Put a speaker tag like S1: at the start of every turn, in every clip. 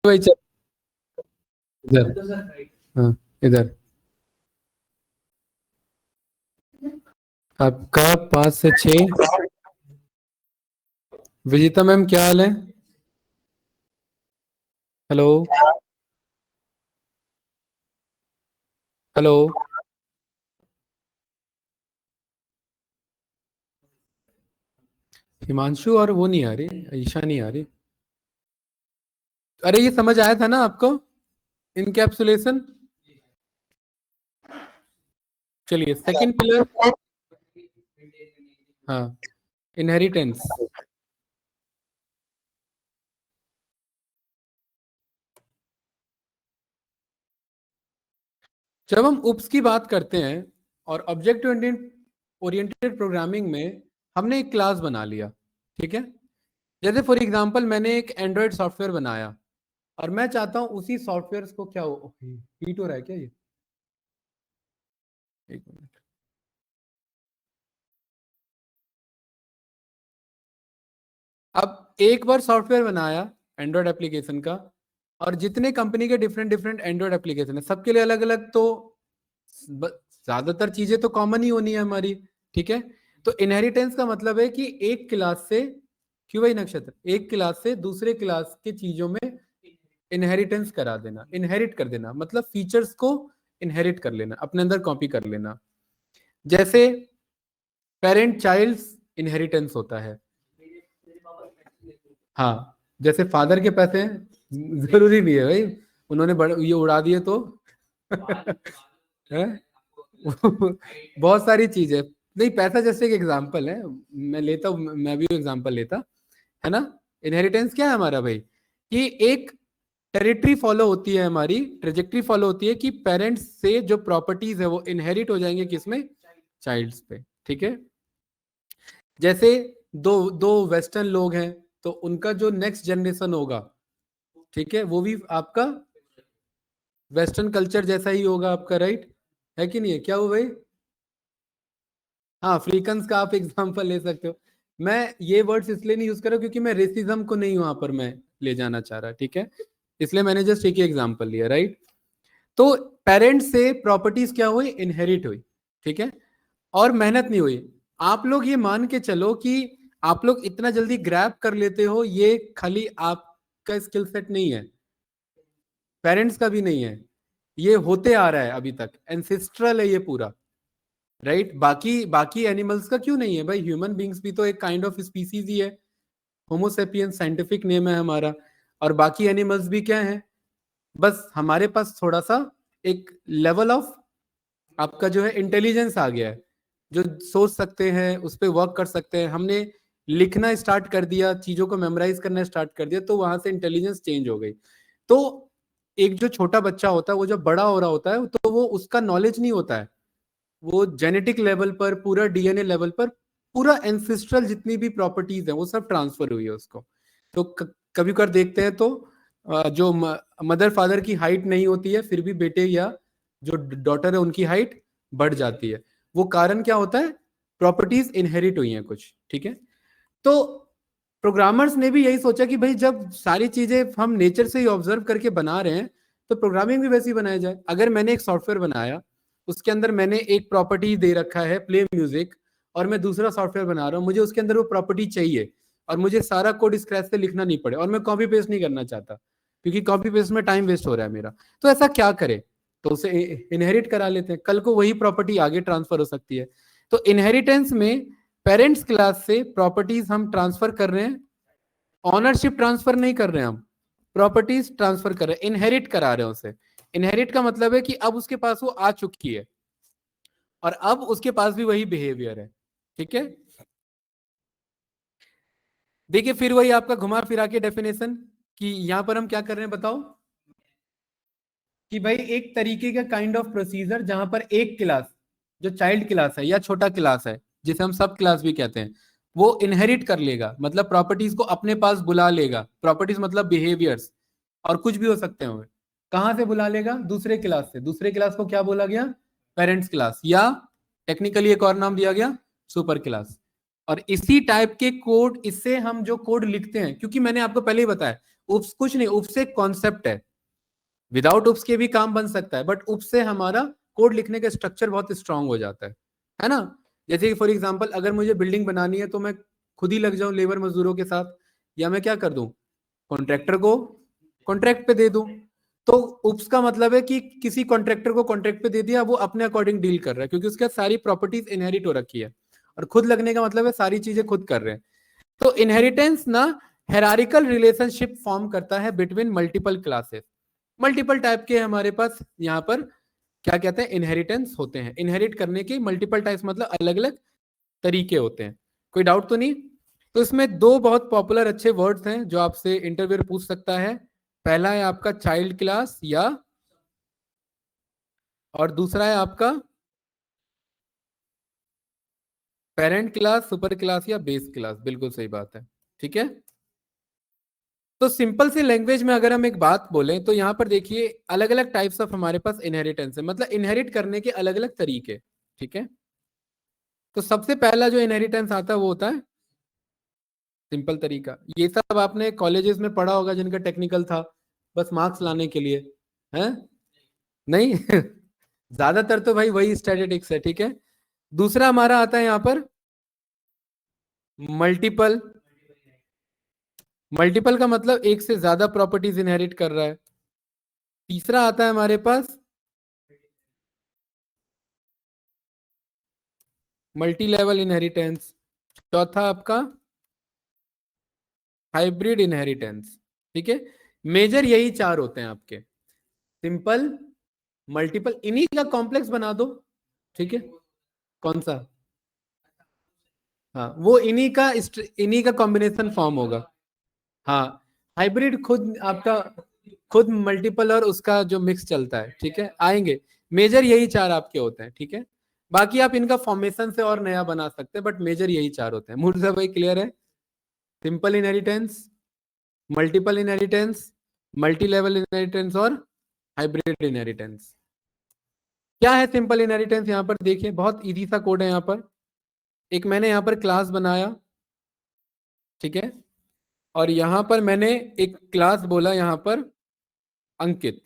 S1: भाई चल इधर। हाँ, इधर आपका 5 से 6। विजिता मैम क्या हाल है? हेलो। हेलो। हिमांशु और वो नहीं आ रही, ईशा नहीं आ रही। अरे ये समझ आया था ना आपको, इनकैप्सुलेशन। चलिए सेकंड पिलर। हाँ, इनहेरिटेंस। जब हम उप्स की बात करते हैं और ऑब्जेक्ट ओरिएंटेड प्रोग्रामिंग में हमने एक क्लास बना लिया, ठीक है। जैसे फॉर एग्जांपल मैंने एक एंड्रॉयड सॉफ्टवेयर बनाया और मैं चाहता हूं उसी सॉफ्टवेयर को क्या हो, हीट हो रहा है क्या ये? एक मिनट। अब एक बार सॉफ्टवेयर बनाया एंड्रॉयड एप्लीकेशन का, और जितने कंपनी के डिफरेंट डिफरेंट एंड्रॉयड एप्लीकेशन है सबके लिए अलग अलग, तो ज्यादातर चीजें तो कॉमन ही होनी है हमारी, ठीक है। तो इनहेरिटेंस का मतलब है कि एक क्लास से, क्यों भाई नक्षत्र, एक क्लास से दूसरे क्लास के चीजों में इनहेरिटेंस करा देना, इनहेरिट कर देना, मतलब फीचर्स को इनहेरिट कर लेना, अपने अंदर कॉपी कर लेना। जैसे पेरेंट चाइल्ड इनहेरिटेंस होता है। हाँ, जैसे फादर के पैसे हैं, जरूरी नहीं है भाई उन्होंने बड़े ये उड़ा दिए तो है? बहुत सारी चीजें। नहीं, पैसा जैसे एक एग्जांपल है, मैं लेता हूँ, मैं भी एग्जांपल लेता, है ना। इनहेरिटेंस क्या है हमारा भाई, कि एक टेरिटरी फॉलो होती है, हमारी ट्रेजेक्ट्री फॉलो होती है कि पेरेंट्स से जो प्रॉपर्टीज है वो इनहेरिट हो जाएंगे किसमें, चाइल्ड्स पे, ठीक है। जैसे दो दो वेस्टर्न लोग हैं तो उनका जो नेक्स्ट जनरेशन होगा, ठीक है, वो भी आपका वेस्टर्न कल्चर जैसा ही होगा आपका, राइट है कि नहीं है, क्या हो भाई? हाँ, अफ्रीकन का आप एग्जांपल ले सकते हो। मैं ये वर्ड्स इसलिए नहीं यूज कर रहा क्योंकि मैं रेसिज्म को नहीं वहां पर मैं ले जाना चाह रहा, ठीक है। इसलिए मैंने जस्ट एक ही एग्जांपल लिया, राइट। तो पेरेंट्स से प्रॉपर्टीज क्या हुई, इनहेरिट हुई, ठीक है, और मेहनत नहीं हुई। आप लोग ये मान के चलो कि आप लोग इतना जल्दी ग्रैब कर लेते हो, ये खाली आपका स्किल सेट नहीं है, पेरेंट्स का भी नहीं है, ये होते आ रहा है अभी तक, एंसेस्ट्रल है ये पूरा, राइट। बाकी बाकी एनिमल्स का क्यों नहीं है भाई, ह्यूमन बींग्स भी तो एक काइंड ऑफ स्पीसीज ही है, होमोसेपियंस साइंटिफिक नेम है हमारा। और बाकी एनिमल्स भी क्या है, बस हमारे पास थोड़ा सा एक लेवल ऑफ आपका जो है इंटेलिजेंस आ गया है, जो सोच सकते हैं, उस पर वर्क कर सकते हैं, हमने लिखना स्टार्ट कर दिया, चीजों को मेमोराइज करना स्टार्ट कर दिया, तो वहां से इंटेलिजेंस चेंज हो गई। तो एक जो छोटा बच्चा होता है वो जब बड़ा हो रहा होता है तो वो उसका नॉलेज नहीं होता है, वो जेनेटिक लेवल पर, पूरा डीएनए लेवल पर, पूरा एंसेस्ट्रल जितनी भी प्रॉपर्टीज है वो सब ट्रांसफर हुई है उसको। तो कभी कभार देखते हैं तो जो मदर फादर की हाइट नहीं होती है, फिर भी बेटे या जो डॉटर है उनकी हाइट बढ़ जाती है। वो कारण क्या होता है, प्रॉपर्टीज इनहेरिट हुई हैं कुछ, ठीक है। तो प्रोग्रामर्स ने भी यही सोचा कि भाई जब सारी चीजें हम नेचर से ही ऑब्जर्व करके बना रहे हैं तो प्रोग्रामिंग भी वैसी ही बनाया जाए। अगर मैंने एक सॉफ्टवेयर बनाया, उसके अंदर मैंने एक प्रॉपर्टी दे रखा है प्ले म्यूजिक, और मैं दूसरा सॉफ्टवेयर बना रहा हूँ, मुझे उसके अंदर वो प्रॉपर्टी चाहिए, और मुझे सारा कोड स्क्रैच से लिखना नहीं पड़े, और मैं कॉपी पेस्ट नहीं करना चाहता क्योंकि कॉपी पेस्ट में टाइम वेस्ट हो रहा है मेरा, तो ऐसा क्या करे, तो उसे इनहेरिट करा लेते हैं, कल को वही प्रॉपर्टी आगे ट्रांसफर हो सकती है। तो इनहेरिटेंस में पेरेंट्स क्लास से प्रॉपर्टीज हम ट्रांसफर कर रहे हैं, ऑनरशिप ट्रांसफर नहीं कर रहे हैं हम, प्रॉपर्टीज ट्रांसफर कर रहे हैं, इनहेरिट करा रहे हैं उसे। इनहेरिट का मतलब है कि अब उसके पास वो आ चुकी है और अब उसके पास भी वही बिहेवियर है, ठीक है। देखिए फिर वही आपका घुमा फिरा के डेफिनेशन, कि यहां पर हम क्या कर रहे हैं बताओ, कि भाई एक तरीके का काइंड ऑफ प्रोसीजर जहां पर एक क्लास, जो चाइल्ड क्लास है या छोटा क्लास है, जिसे हम सब क्लास भी कहते हैं, वो इनहेरिट कर लेगा, मतलब प्रॉपर्टीज को अपने पास बुला लेगा, प्रॉपर्टीज मतलब बिहेवियर्स, और कुछ भी हो सकते हैं। कहां से बुला लेगा, दूसरे क्लास से, दूसरे क्लास को क्या बोला गया, पेरेंट्स क्लास, या टेक्निकली एक और नाम दिया गया, सुपर क्लास। और इसी टाइप के कोड, इससे हम जो कोड लिखते हैं, क्योंकि मैंने आपको पहले ही बताया उप्स कुछ नहीं, उप्स एक कॉन्सेप्ट है, विदाउट उप्स के भी काम बन सकता है, बट उप्स से हमारा कोड लिखने का स्ट्रक्चर बहुत स्ट्रांग हो जाता है ना। जैसे फॉर एग्जांपल अगर मुझे बिल्डिंग बनानी है तो मैं खुद ही लग जाऊं लेबर मजदूरों के साथ, या मैं क्या कर दूं, कॉन्ट्रैक्टर को कॉन्ट्रैक्ट पे दे दूं। तो उप्स का मतलब है कि किसी कॉन्ट्रैक्टर को कॉन्ट्रैक्ट पे दे दिया, वो अपने अकॉर्डिंग डील कर रहा है, क्योंकि उसके सारी प्रॉपर्टीज इनहेरिट हो रखी है। और खुद लगने का मतलब है सारी चीजें खुद कर रहे हैं। तो इनहेरिटेंस ना हेरारिकल रिलेशनशिप फॉर्म करता है between multiple classes. Multiple type के हमारे पास यहाँ पर क्या कहते हैं, इनहेरिटेंस होते हैं। इनहेरिट करने के मल्टीपल टाइप्स मतलब अलग अलग तरीके होते हैं। कोई डाउट तो नहीं? तो इसमें दो बहुत पॉपुलर अच्छे वर्ड्स हैं जो आपसे इंटरव्यू पूछ सकता है। पहला है आपका चाइल्ड क्लास, या और दूसरा है आपका पेरेंट क्लास, सुपर क्लास या बेस क्लास। बिल्कुल सही बात है, ठीक है। तो सिंपल सी लैंग्वेज में अगर हम एक बात बोलें तो यहाँ पर देखिए अलग अलग टाइप्स ऑफ हमारे पास इनहेरिटेंस है, मतलब इनहेरिट करने के अलग अलग तरीके, ठीक है। तो सबसे पहला जो इनहेरिटेंस आता है वो होता है सिंपल तरीका। ये सब आपने कॉलेजेस में पढ़ा होगा जिनका टेक्निकल था, बस मार्क्स लाने के लिए, है नहीं? ज्यादातर तो भाई वही स्टैटिस्टिक्स है, ठीक है। दूसरा हमारा आता है यहाँ पर मल्टीपल। मल्टीपल का मतलब एक से ज्यादा प्रॉपर्टीज इनहेरिट कर रहा है। तीसरा आता है हमारे पास मल्टी लेवल इनहेरिटेंस। चौथा आपका हाइब्रिड इनहेरिटेंस, ठीक है। मेजर यही चार होते हैं आपके, सिंपल, मल्टीपल, इन्हीं का कॉम्प्लेक्स बना दो, ठीक है। कौन सा? हाँ, वो इन्हीं का कॉम्बिनेशन फॉर्म होगा। हाँ, हाइब्रिड खुद आपका खुद मल्टीपल और उसका जो मिक्स चलता है, ठीक है, आएंगे। मेजर यही चार आपके होते हैं, ठीक है। बाकी आप इनका फॉर्मेशन से और नया बना सकते हैं, बट मेजर यही चार होते हैं। मुर्जा भाई क्लियर है? Simple inheritance, multiple inheritance, multi level inheritance और हाइब्रिड इनहेरिटेंस। क्या है सिंपल इनहेरिटेंस? यहाँ पर देखिए बहुत इजी सा कोड है। यहाँ पर एक मैंने यहाँ पर क्लास बनाया, ठीक है, और यहाँ पर मैंने एक क्लास बोला यहाँ पर अंकित,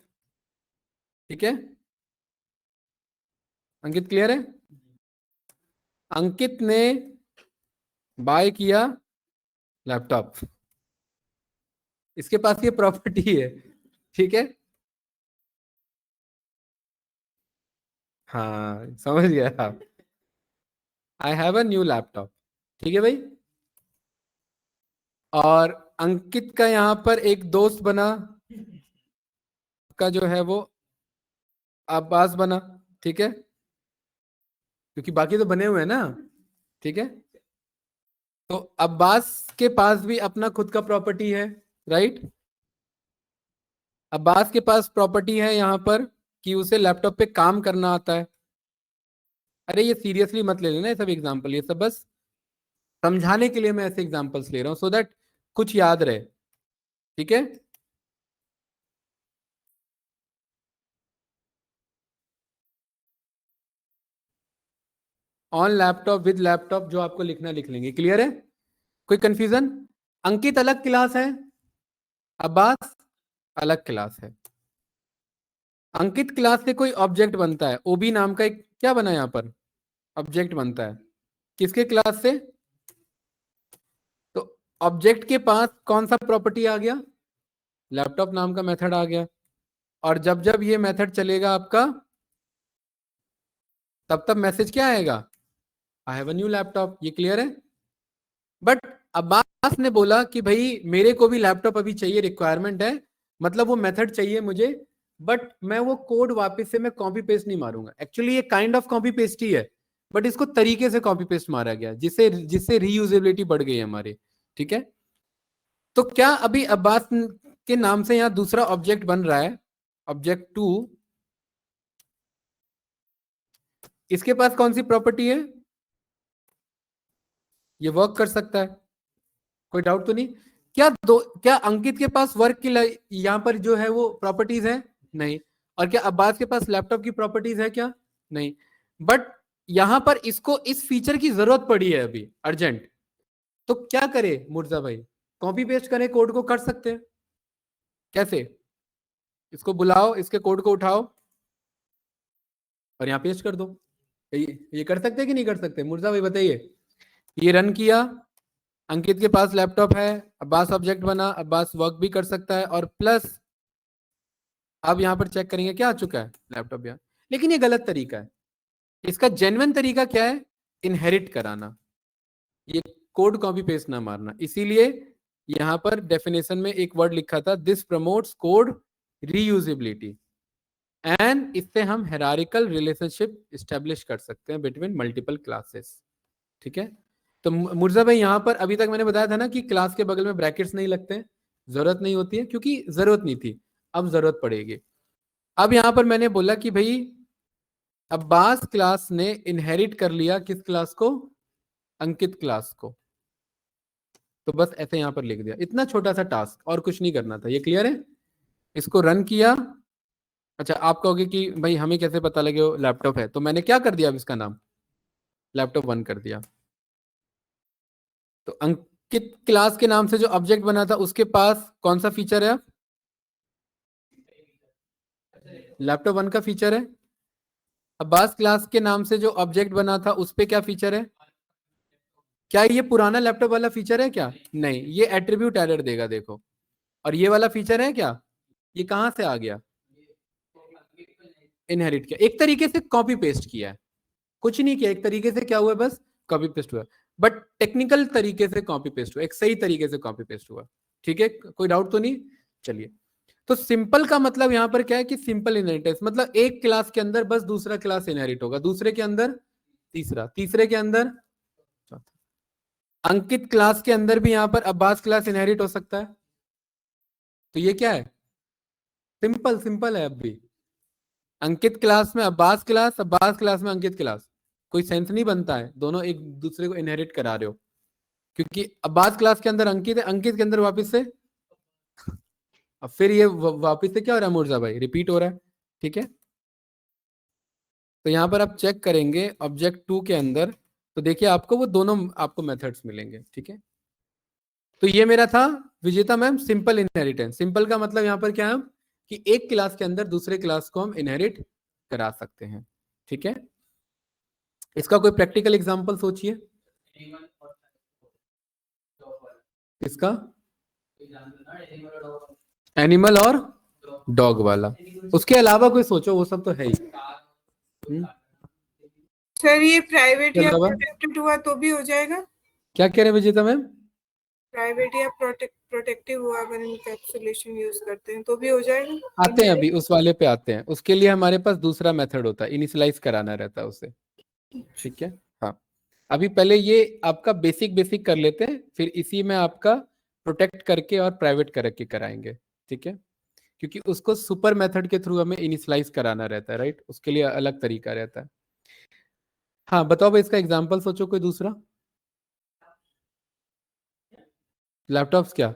S1: ठीक है। अंकित क्लियर है? अंकित ने बाय किया लैपटॉप, इसके पास ये प्रॉपर्टी है, ठीक है। हाँ, समझ गया आप। I have a new laptop, ठीक है भाई। और अंकित का यहाँ पर एक दोस्त बना, का जो है वो अब्बास बना, ठीक है, क्योंकि बाकी तो बने हुए हैं ना, ठीक है। तो अब्बास के पास भी अपना खुद का प्रॉपर्टी है, राइट। अब्बास के पास प्रॉपर्टी है यहाँ पर कि उसे लैपटॉप पे काम करना आता है। अरे ये सीरियसली मत ले लेना ये सब एग्जांपल, ये सब बस समझाने के लिए मैं ऐसे एग्जांपल्स ले रहा हूँ, सो दैट कुछ याद रहे, ठीक है। ऑन लैपटॉप, विद लैपटॉप, जो आपको लिखना लिख लेंगे। क्लियर है? कोई कंफ्यूजन? अंकित अलग क्लास है, अब्बास अलग क्लास है। अंकित क्लास से कोई ऑब्जेक्ट बनता है, ओबी नाम का एक क्या बना यहाँ पर ऑब्जेक्ट बनता है, किसके क्लास से? तो ऑब्जेक्ट के पास कौन सा प्रॉपर्टी आ गया? लैपटॉप नाम का मेथड आ गया। और जब जब ये मेथड चलेगा आपका, तब तब मैसेज क्या आएगा? I have a new laptop. ये क्लियर है? बट अब्बास ने बोला कि भाई मेरे को भी लैपटॉप अभी चाहिए, रिक्वायरमेंट है, मतलब वो मेथड चाहिए मुझे, बट मैं वो कोड वापस से मैं कॉपी पेस्ट नहीं मारूंगा। एक्चुअली ये काइंड ऑफ कॉपी पेस्ट ही है, बट इसको तरीके से कॉपी पेस्ट मारा गया जिससे जिससे रीयूजेबिलिटी बढ़ गई है हमारी, ठीक है। तो क्या अभी अब्बास के नाम से यहाँ दूसरा ऑब्जेक्ट बन रहा है, ऑब्जेक्ट टू, इसके पास कौन सी प्रॉपर्टी है? ये वर्क कर सकता है, कोई डाउट तो नहीं? क्या अंकित के पास वर्क की यहाँ पर जो है वो प्रॉपर्टीज है? नहीं। और क्या अब्बास के पास लैपटॉप की प्रॉपर्टीज है क्या? नहीं। बट यहां पर इसको इस फीचर की जरूरत पड़ी है अभी अर्जेंट, तो क्या करे मुर्जा भाई? कॉपी पेस्ट करें कोड को, कर सकते हैं, कैसे? इसको बुलाओ, इसके कोड को उठाओ और यहाँ पेस्ट कर दो। ये कर सकते हैं कि नहीं कर सकते? मुर्जा भाई बताइए। ये रन किया, अंकित के पास लैपटॉप है, अब्बास ऑब्जेक्ट बना, अब्बास वर्क भी कर सकता है, और प्लस अब यहाँ पर चेक करेंगे क्या आ चुका है, लैपटॉप यहाँ। लेकिन ये गलत तरीका है। इसका जेन्युइन तरीका क्या है? इनहेरिट कराना, ये कोड कॉपी पेस्ट ना मारना। इसीलिए यहां पर डेफिनेशन में एक वर्ड लिखा था, this promotes code reusability, and इससे हम हेरारिकल रिलेशनशिप स्टेब्लिश कर सकते हैं बिटवीन मल्टीपल क्लासेस। ठीक है, तो मुर्जा भाई यहाँ पर अभी तक मैंने बताया था ना कि क्लास के बगल में ब्रैकेट्स नहीं लगते हैं, जरूरत नहीं होती है, क्योंकि जरूरत नहीं थी, अब जरूरत पड़ेगी। अब यहां पर मैंने बोला कि भाई अब्बास क्लास ने इनहेरिट कर लिया किस क्लास को? अंकित क्लास को। तो बस ऐसे यहां पर लिख दिया, इतना छोटा सा टास्क, और कुछ नहीं करना था। ये क्लियर है? इसको रन किया। अच्छा, आप कहोगे कि भाई हमें कैसे पता लगे वो लैपटॉप है? तो मैंने क्या कर दिया, अब इसका नाम लैपटॉप 1 कर दिया। तो अंकित क्लास के नाम से जो ऑब्जेक्ट बना था उसके पास कौन सा फीचर है? लैपटॉप 1 का फीचर है। अब्बास क्लास के नाम से जो ऑब्जेक्ट बना था उस पे क्या फीचर है? क्या ये पुराना लैपटॉप वाला फीचर है क्या? नहीं, ये एट्रीब्यूट एरर देगा, देखो। और ये वाला फीचर है क्या? ये कहां से आ गया? इनहेरिट किया, एक तरीके से कॉपी पेस्ट किया है, कुछ नहीं किया, एक तरीके से क्या हुआ, बस कॉपी पेस्ट हुआ। बट टेक्निकल तरीके से कॉपी पेस्ट हुआ, एक सही तरीके से कॉपी पेस्ट हुआ। ठीक है, कोई डाउट तो नहीं? चलिए, तो सिंपल का मतलब यहां पर क्या है कि सिंपल इनहेरिटेंस, मतलब एक क्लास के अंदर बस दूसरा क्लास इनहेरिट होगा, दूसरे के अंदर तीसरा, तीसरे के अंदर चौथा। अंकित क्लास के अंदर भी यहां पर अब्बास क्लास इनहेरिट हो सकता है। तो ये क्या है? सिंपल सिंपल है। अब भी अंकित क्लास में अब्बास क्लास, अब्बास क्लास में अंकित क्लास, कोई सेंस नहीं बनता है, दोनों एक दूसरे को इनहेरिट करा रहे हो, क्योंकि अब्बास क्लास के अंदर अंकित है, अंकित के अंदर वापस से, अब फिर ये वापस से क्या हो रहा है मुर्जा भाई, रिपीट हो रहा है। ठीक है, तो यहां पर आप चेक करेंगे ऑब्जेक्ट 2 के अंदर, तो देखिए आपको वो दोनों आपको मेथड्स मिलेंगे। ठीक है, तो ये मेरा था विजेता मैम सिंपल इनहेरिटेंस। सिंपल का मतलब यहां पर क्या है कि एक क्लास के अंदर दूसरे क्लास को हम इनहेरिट करा सकते हैं। ठीक है, इसका कोई प्रैक्टिकल एग्जांपल सोचिए। इसका एनिमल और डॉग वाला, उसके अलावा कोई सोचो, वो सब तो है ही।
S2: सर ये प्राइवेट
S1: के
S2: या
S1: अलावा
S2: प्रोटेक्टेड हुआ तो भी हो जाएगा?
S1: क्या कह रहे हैं विजेता मैम?
S2: प्राइवेट या प्रोटेक्टिव हुआ, अगर इनकैप्सुलेशन यूज करते हैं तो भी हो जाएगा?
S1: आते हैं, अभी उस वाले पे आते हैं, उसके लिए हमारे पास दूसरा मेथड होता है, इनिशियलाइज कराना रहता है उसे। ठीक है, हाँ, अभी पहले ये आपका बेसिक बेसिक कर लेते हैं, फिर इसी में आपका प्रोटेक्ट करके और प्राइवेट करके कराएंगे। ठीक है, क्योंकि उसको सुपर मेथड के थ्रू हमें इनिशियलाइज कराना रहता है, राइट, उसके लिए अलग तरीका रहता है। हाँ बताओ भाई, इसका एग्जाम्पल सोचो कोई दूसरा। लैपटॉप्स क्या?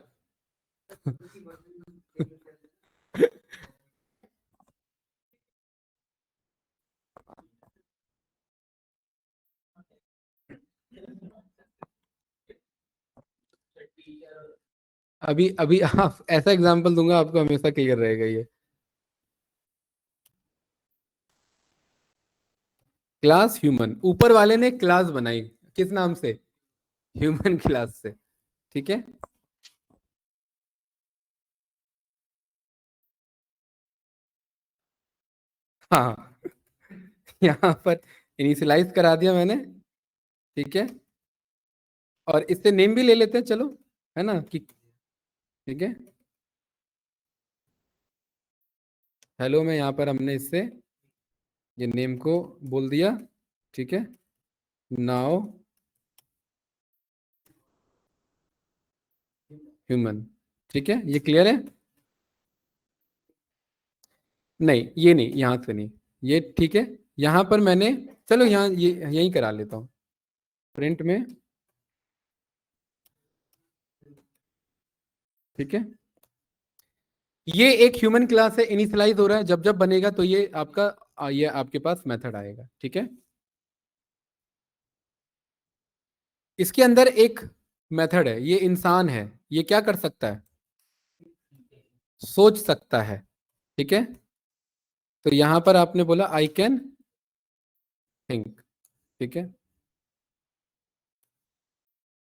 S1: अभी अभी आप ऐसा एग्जांपल दूंगा आपको हमेशा क्लियर रहेगा ये। क्लास ह्यूमन, ऊपर वाले ने क्लास बनाई किस नाम से? ह्यूमन क्लास से। ठीक है, हाँ, यहाँ पर इनिशियलाइज करा दिया मैंने। ठीक है, और इससे नेम भी ले लेते हैं, चलो, है ना कि, ठीक है, हेलो में यहाँ पर हमने इससे ये नेम को बोल दिया। ठीक है, नाउ ह्यूमन। ठीक है, ये क्लियर है? नहीं, ये नहीं, यहाँ से नहीं, ये ठीक है। यहाँ पर मैंने, चलो यहाँ ये यहीं करा लेता हूँ, प्रिंट में। ठीक है, ये एक ह्यूमन क्लास है, इनिशियलाइज हो रहा है, जब जब बनेगा तो ये आपका ये आपके पास मेथड आएगा। ठीक है, इसके अंदर एक मेथड है, ये इंसान है, ये क्या कर सकता है? सोच सकता है, ठीक है। तो यहां पर आपने बोला आई कैन थिंक, ठीक है।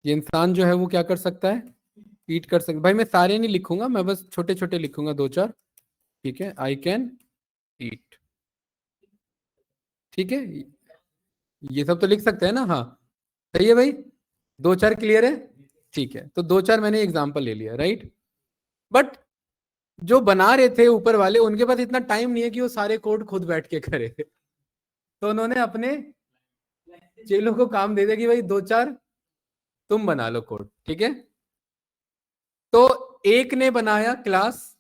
S1: ये इंसान जो है वो क्या कर सकता है, ईट कर सकता। भाई मैं सारे नहीं लिखूंगा, मैं बस छोटे छोटे लिखूंगा, दो चार, ठीक है। आई कैन ईट, ठीक है। ये सब तो लिख सकते हैं ना, हाँ सही है भाई, दो चार क्लियर है, ठीक है। तो दो चार मैंने एग्जाम्पल ले लिया, राइट। बट जो बना रहे थे ऊपर वाले, उनके पास इतना टाइम नहीं है कि वो सारे कोड खुद बैठ के करे। तो उन्होंने अपने चेलों को काम दे दिया कि भाई दो चार तुम बना लो कोड, ठीक है। तो एक ने बनाया क्लास,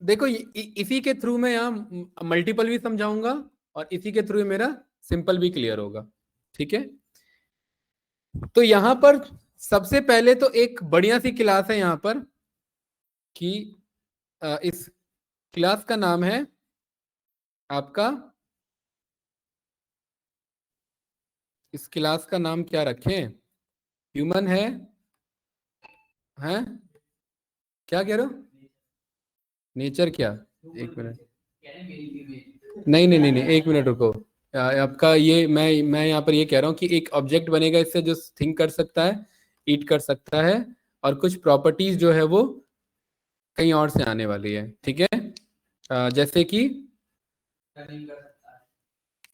S1: देखो इसी के थ्रू मैं यहाँ मल्टीपल भी समझाऊंगा और इसी के थ्रू मेरा सिंपल भी क्लियर होगा, ठीक है। तो यहां पर सबसे पहले तो एक बढ़िया सी क्लास है यहां पर कि इस क्लास का नाम है आपका, इस क्लास का नाम क्या रखें, ह्यूमन है, हैं, क्या कह रहे हो, नेचर क्या, एक मिनट, नहीं नहीं नहीं नहीं, एक मिनट रुको। आपका ये मैं यहाँ पर ये कह रहा हूँ कि एक ऑब्जेक्ट बनेगा इससे जो थिंक कर सकता है, ईट कर सकता है, और कुछ प्रॉपर्टीज जो है वो कहीं और से आने वाली है, ठीक है। जैसे कि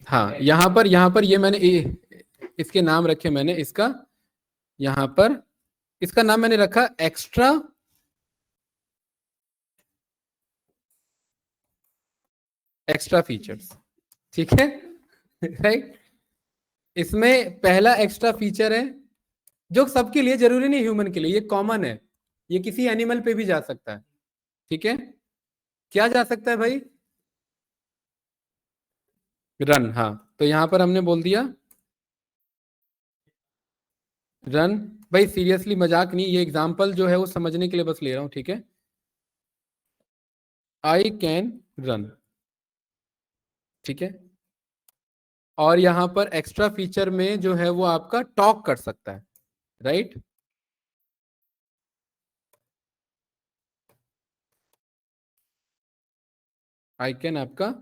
S1: हाँ, यहाँ पर ये मैंने इसके नाम रखे, मैंने इसका यहाँ पर इसका नाम मैंने रखा एक्स्ट्रा एक्स्ट्रा फीचर्स, ठीक है। राइट। इसमें पहला एक्स्ट्रा फीचर है जो सबके लिए, जरूरी नहीं ह्यूमन के लिए, ये कॉमन है, ये किसी एनिमल पे भी जा सकता है, ठीक है। क्या जा सकता है भाई, रन, हाँ। तो यहां पर हमने बोल दिया रन। भाई सीरियसली मजाक नहीं, ये एग्जांपल जो है वो समझने के लिए बस ले रहा हूं, ठीक है। आई कैन रन, ठीक है। और यहां पर एक्स्ट्रा फीचर में जो है वो आपका टॉक कर सकता है, राइट। आई कैन आपका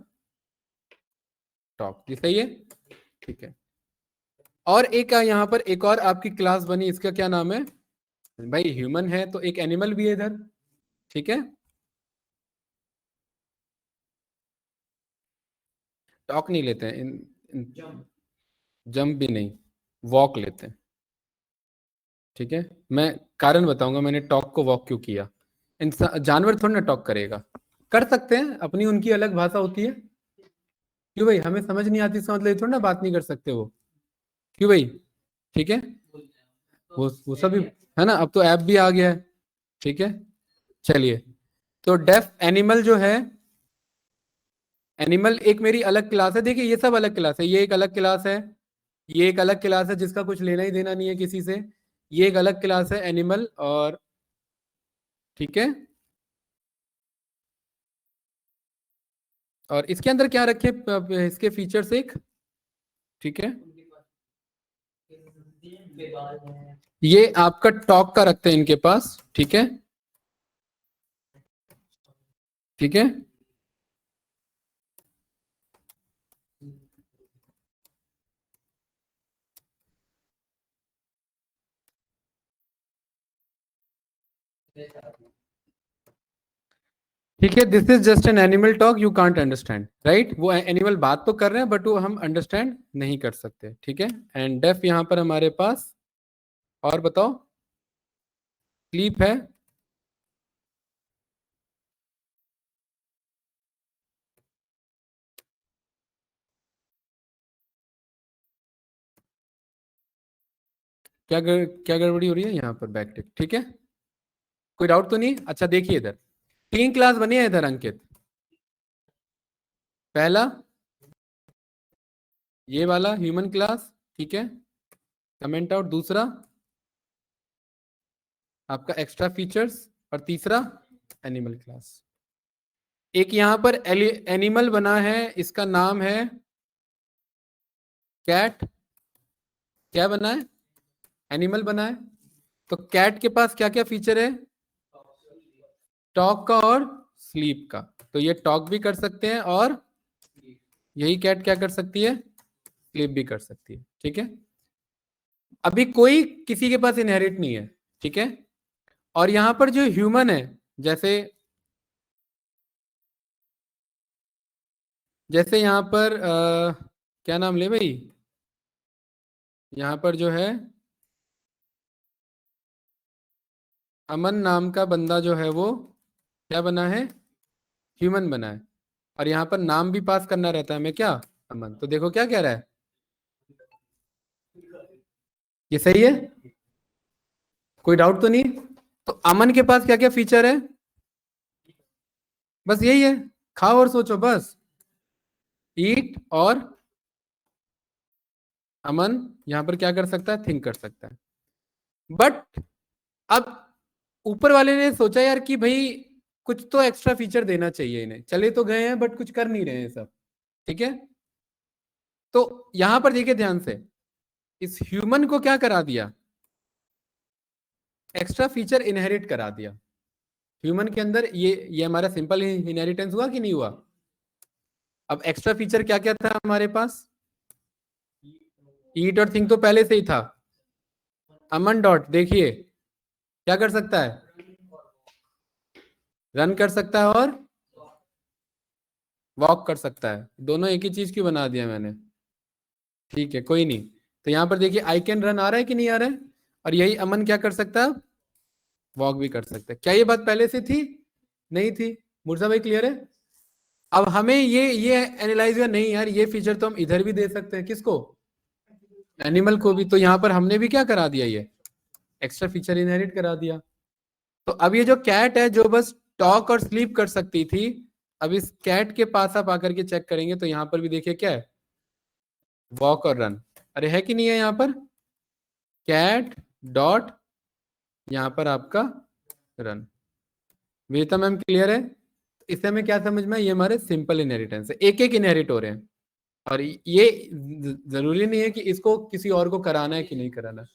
S1: टॉक, ये सही है, ठीक है। और एक यहाँ पर एक और आपकी क्लास बनी, इसका क्या नाम है भाई, ह्यूमन है तो एक एनिमल भी है इधर, ठीक है। टॉक नहीं लेते हैं, जंप भी नहीं, वॉक लेते हैं, ठीक है। मैं कारण बताऊंगा मैंने टॉक को वॉक क्यों किया। इंसान जानवर थोड़ी ना टॉक करेगा, कर सकते हैं, अपनी उनकी अलग भाषा होती है। क्यों भाई, हमें समझ नहीं आती इसका मतलब ये थोड़ा ना बात नहीं कर सकते वो, क्यों भाई, ठीक है। वो सब भी है ना, अब तो ऐप भी आ गया है, ठीक है। चलिए, तो डेफ एनिमल जो है, एनिमल एक मेरी अलग क्लास है, देखिए ये सब अलग क्लास है, ये एक अलग क्लास है, ये एक अलग क्लास है जिसका कुछ लेना ही देना नहीं है किसी से, ये एक अलग क्लास है एनिमल, और ठीक है। और इसके अंदर क्या रखे, इसके फीचर्स एक, ठीक है। ये आपका टॉक का रखते हैं इनके पास, ठीक है, ठीक है। ठीक है, this is just an animal talk you can't understand, right. वो एनिमल बात तो कर रहे हैं बट वो हम अंडरस्टैंड नहीं कर सकते, ठीक है। एंड डेफ यहां पर हमारे पास, और बताओ, स्लीप है, क्या गड़बड़ी हो रही है यहाँ पर, बैक टिक, ठीक है। कोई डाउट तो नहीं, अच्छा देखिए इधर तीन क्लास बनी है इधर अंकित। पहला ये वाला ह्यूमन क्लास, ठीक है, कमेंट आउट। दूसरा आपका एक्स्ट्रा फीचर्स, और तीसरा एनिमल क्लास। एक यहां पर एनिमल बना है, इसका नाम है कैट, क्या बना है, एनिमल बना है। तो कैट के पास क्या क्या फीचर है, टॉक का और स्लीप का। तो ये टॉक भी कर सकते हैं और यही कैट क्या कर सकती है, स्लीप भी कर सकती है। ठीक है, अभी कोई किसी के पास इनहेरिट नहीं है। ठीक है, और यहां पर जो ह्यूमन है, जैसे जैसे यहां पर क्या नाम ले भाई, यहां पर जो है अमन नाम का बंदा जो है वो क्या बना है, ह्यूमन बना है, और यहाँ पर नाम भी पास करना रहता है, मैं क्या, अमन। तो देखो क्या कह रहा है, ये सही है, कोई डाउट तो नहीं। तो अमन के पास क्या क्या फीचर है, बस यही है, खाओ और सोचो बस, ईट, और अमन यहां पर क्या कर सकता है, थिंक कर सकता है। बट अब ऊपर वाले ने सोचा यार कि भाई कुछ तो एक्स्ट्रा फीचर देना चाहिए इन्हें, चले तो गए हैं बट कुछ कर नहीं रहे हैं सब। ठीक है, तो यहां पर देखिए ध्यान से, इस ह्यूमन को क्या करा दिया, एक्स्ट्रा फीचर इनहेरिट करा दिया। ह्यूमन के अंदर ये हमारा सिंपल इनहेरिटेंस हुआ कि नहीं हुआ। अब एक्स्ट्रा फीचर क्या क्या था हमारे पास, ईट और थिंक तो पहले से ही था। अमन डॉट देखिए क्या कर सकता है, रन कर सकता है और वॉक कर सकता है, दोनों एक ही चीज क्यों बना दिया मैंने। ठीक है, कोई नहीं। तो यहां पर देखिए आई कैन रन आ रहा है कि नहीं आ रहा है, और यही अमन क्या कर सकता है, वॉक भी कर सकता है। क्या ये बात पहले से थी, नहीं थी। मुर्जा भाई क्लियर है। अब हमें ये एनालाइज हुआ नहीं यार, ये फीचर तो हम इधर भी दे सकते हैं, किसको, एनिमल को भी। तो यहां पर हमने भी क्या करा दिया, ये एक्स्ट्रा फीचर इनहेरिट करा दिया। तो अब ये जो कैट है जो बस टॉक और स्लीप कर सकती थी, अब इस कैट के पास आप आकर के चेक करेंगे तो यहां पर भी देखिए क्या है, वॉक और रन। अरे है कि नहीं है, यहां पर कैट डॉट, यहां पर आपका रन। वेता मैम क्लियर है। इससे हमें क्या समझ में, ये हमारे सिंपल इनहेरिटेंस है, एक एक इनहेरिट हो रहे हैं, और ये जरूरी नहीं है कि इसको किसी और को कराना है कि नहीं कराना।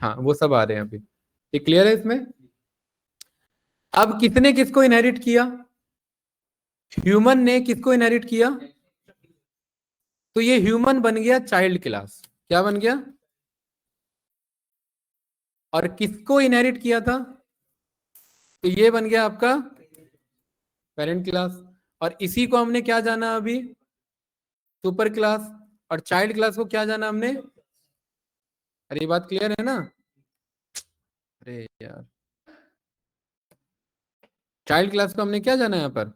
S1: हाँ वो सब आ रहे हैं अभी, ये क्लियर है इसमें। अब किसने किसको इनहेरिट किया, ह्यूमन ने किसको इनहेरिट किया, तो ये ह्यूमन बन गया चाइल्ड क्लास, क्या बन गया, और किसको इनहेरिट किया था, तो ये बन गया आपका पेरेंट क्लास। और इसी को हमने क्या जाना अभी, सुपर क्लास। और चाइल्ड क्लास को क्या जाना हमने, अरे ये बात क्लियर है ना, अरे यार चाइल्ड क्लास को हमने क्या जाना है यहाँ पर,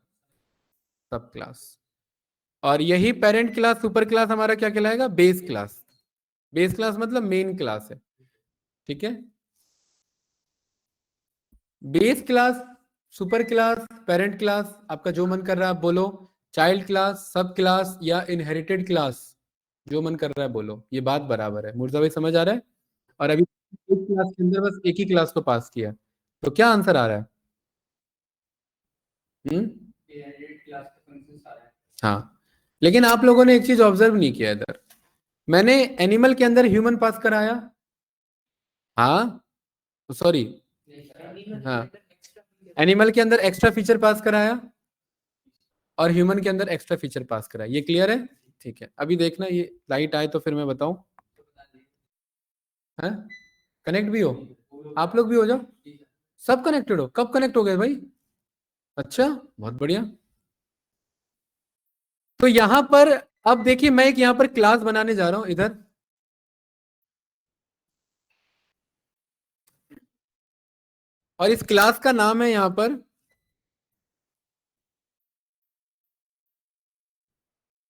S1: सब क्लास। और यही पेरेंट क्लास सुपर क्लास हमारा क्या कहलाएगा, बेस क्लास। बेस क्लास मतलब मेन क्लास है। ठीक है, base class, super class, parent class, आपका जो मन कर रहा है आप बोलो, चाइल्ड क्लास, सब क्लास, या इनहेरिटेड क्लास, जो मन कर रहा है बोलो, ये बात बराबर है। मुर्जा भाई समझ आ रहा है। और अभी एक क्लास के अंदर बस एक ही क्लास को पास किया, तो क्या आंसर आ रहा है, हम्म, हाँ। लेकिन आप लोगों ने एक चीज ऑब्जर्व नहीं किया इधर, मैंने एनिमल के अंदर ह्यूमन पास कराया, हाँ सॉरी, हाँ एनिमल के अंदर एक्स्ट्रा फीचर पास कराया, और ह्यूमन के अंदर एक्स्ट्रा फीचर पास कराया, ये क्लियर है। ठीक है, अभी देखना ये लाइट आए तो फिर मैं बताऊं, है कनेक्ट भी हो, आप लोग भी हो जाओ, सब कनेक्टेड हो, कब कनेक्ट हो गए भाई, अच्छा बहुत बढ़िया। तो यहां पर अब देखिए मैं एक यहां पर क्लास बनाने जा रहा हूं इधर, और इस क्लास का नाम है यहां पर,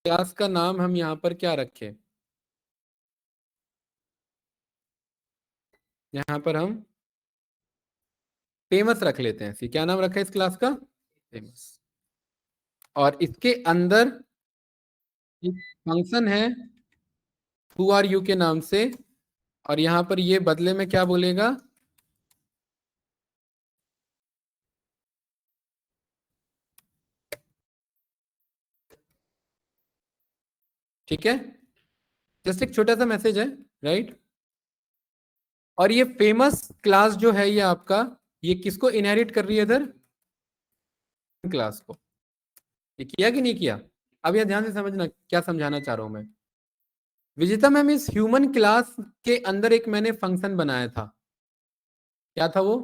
S1: क्लास का नाम हम यहां पर क्या रखें, यहां पर हम फेमस रख लेते हैं, क्या नाम रखा है इस क्लास का, फेमस। और इसके अंदर एक फंक्शन है हु आर यू के नाम से, और यहां पर ये बदले में क्या बोलेगा, ठीक है, जस्ट एक छोटा सा मैसेज है, राइट। और ये फेमस क्लास जो है ये आपका, ये किसको इनहेरिट कर रही है इधर, क्लास को। ये किया कि नहीं किया? अब यह ध्यान से समझना क्या समझाना चाह रहा हूं मैं। विजेता मैम, इस ह्यूमन क्लास के अंदर एक मैंने फंक्शन बनाया था, क्या था वो?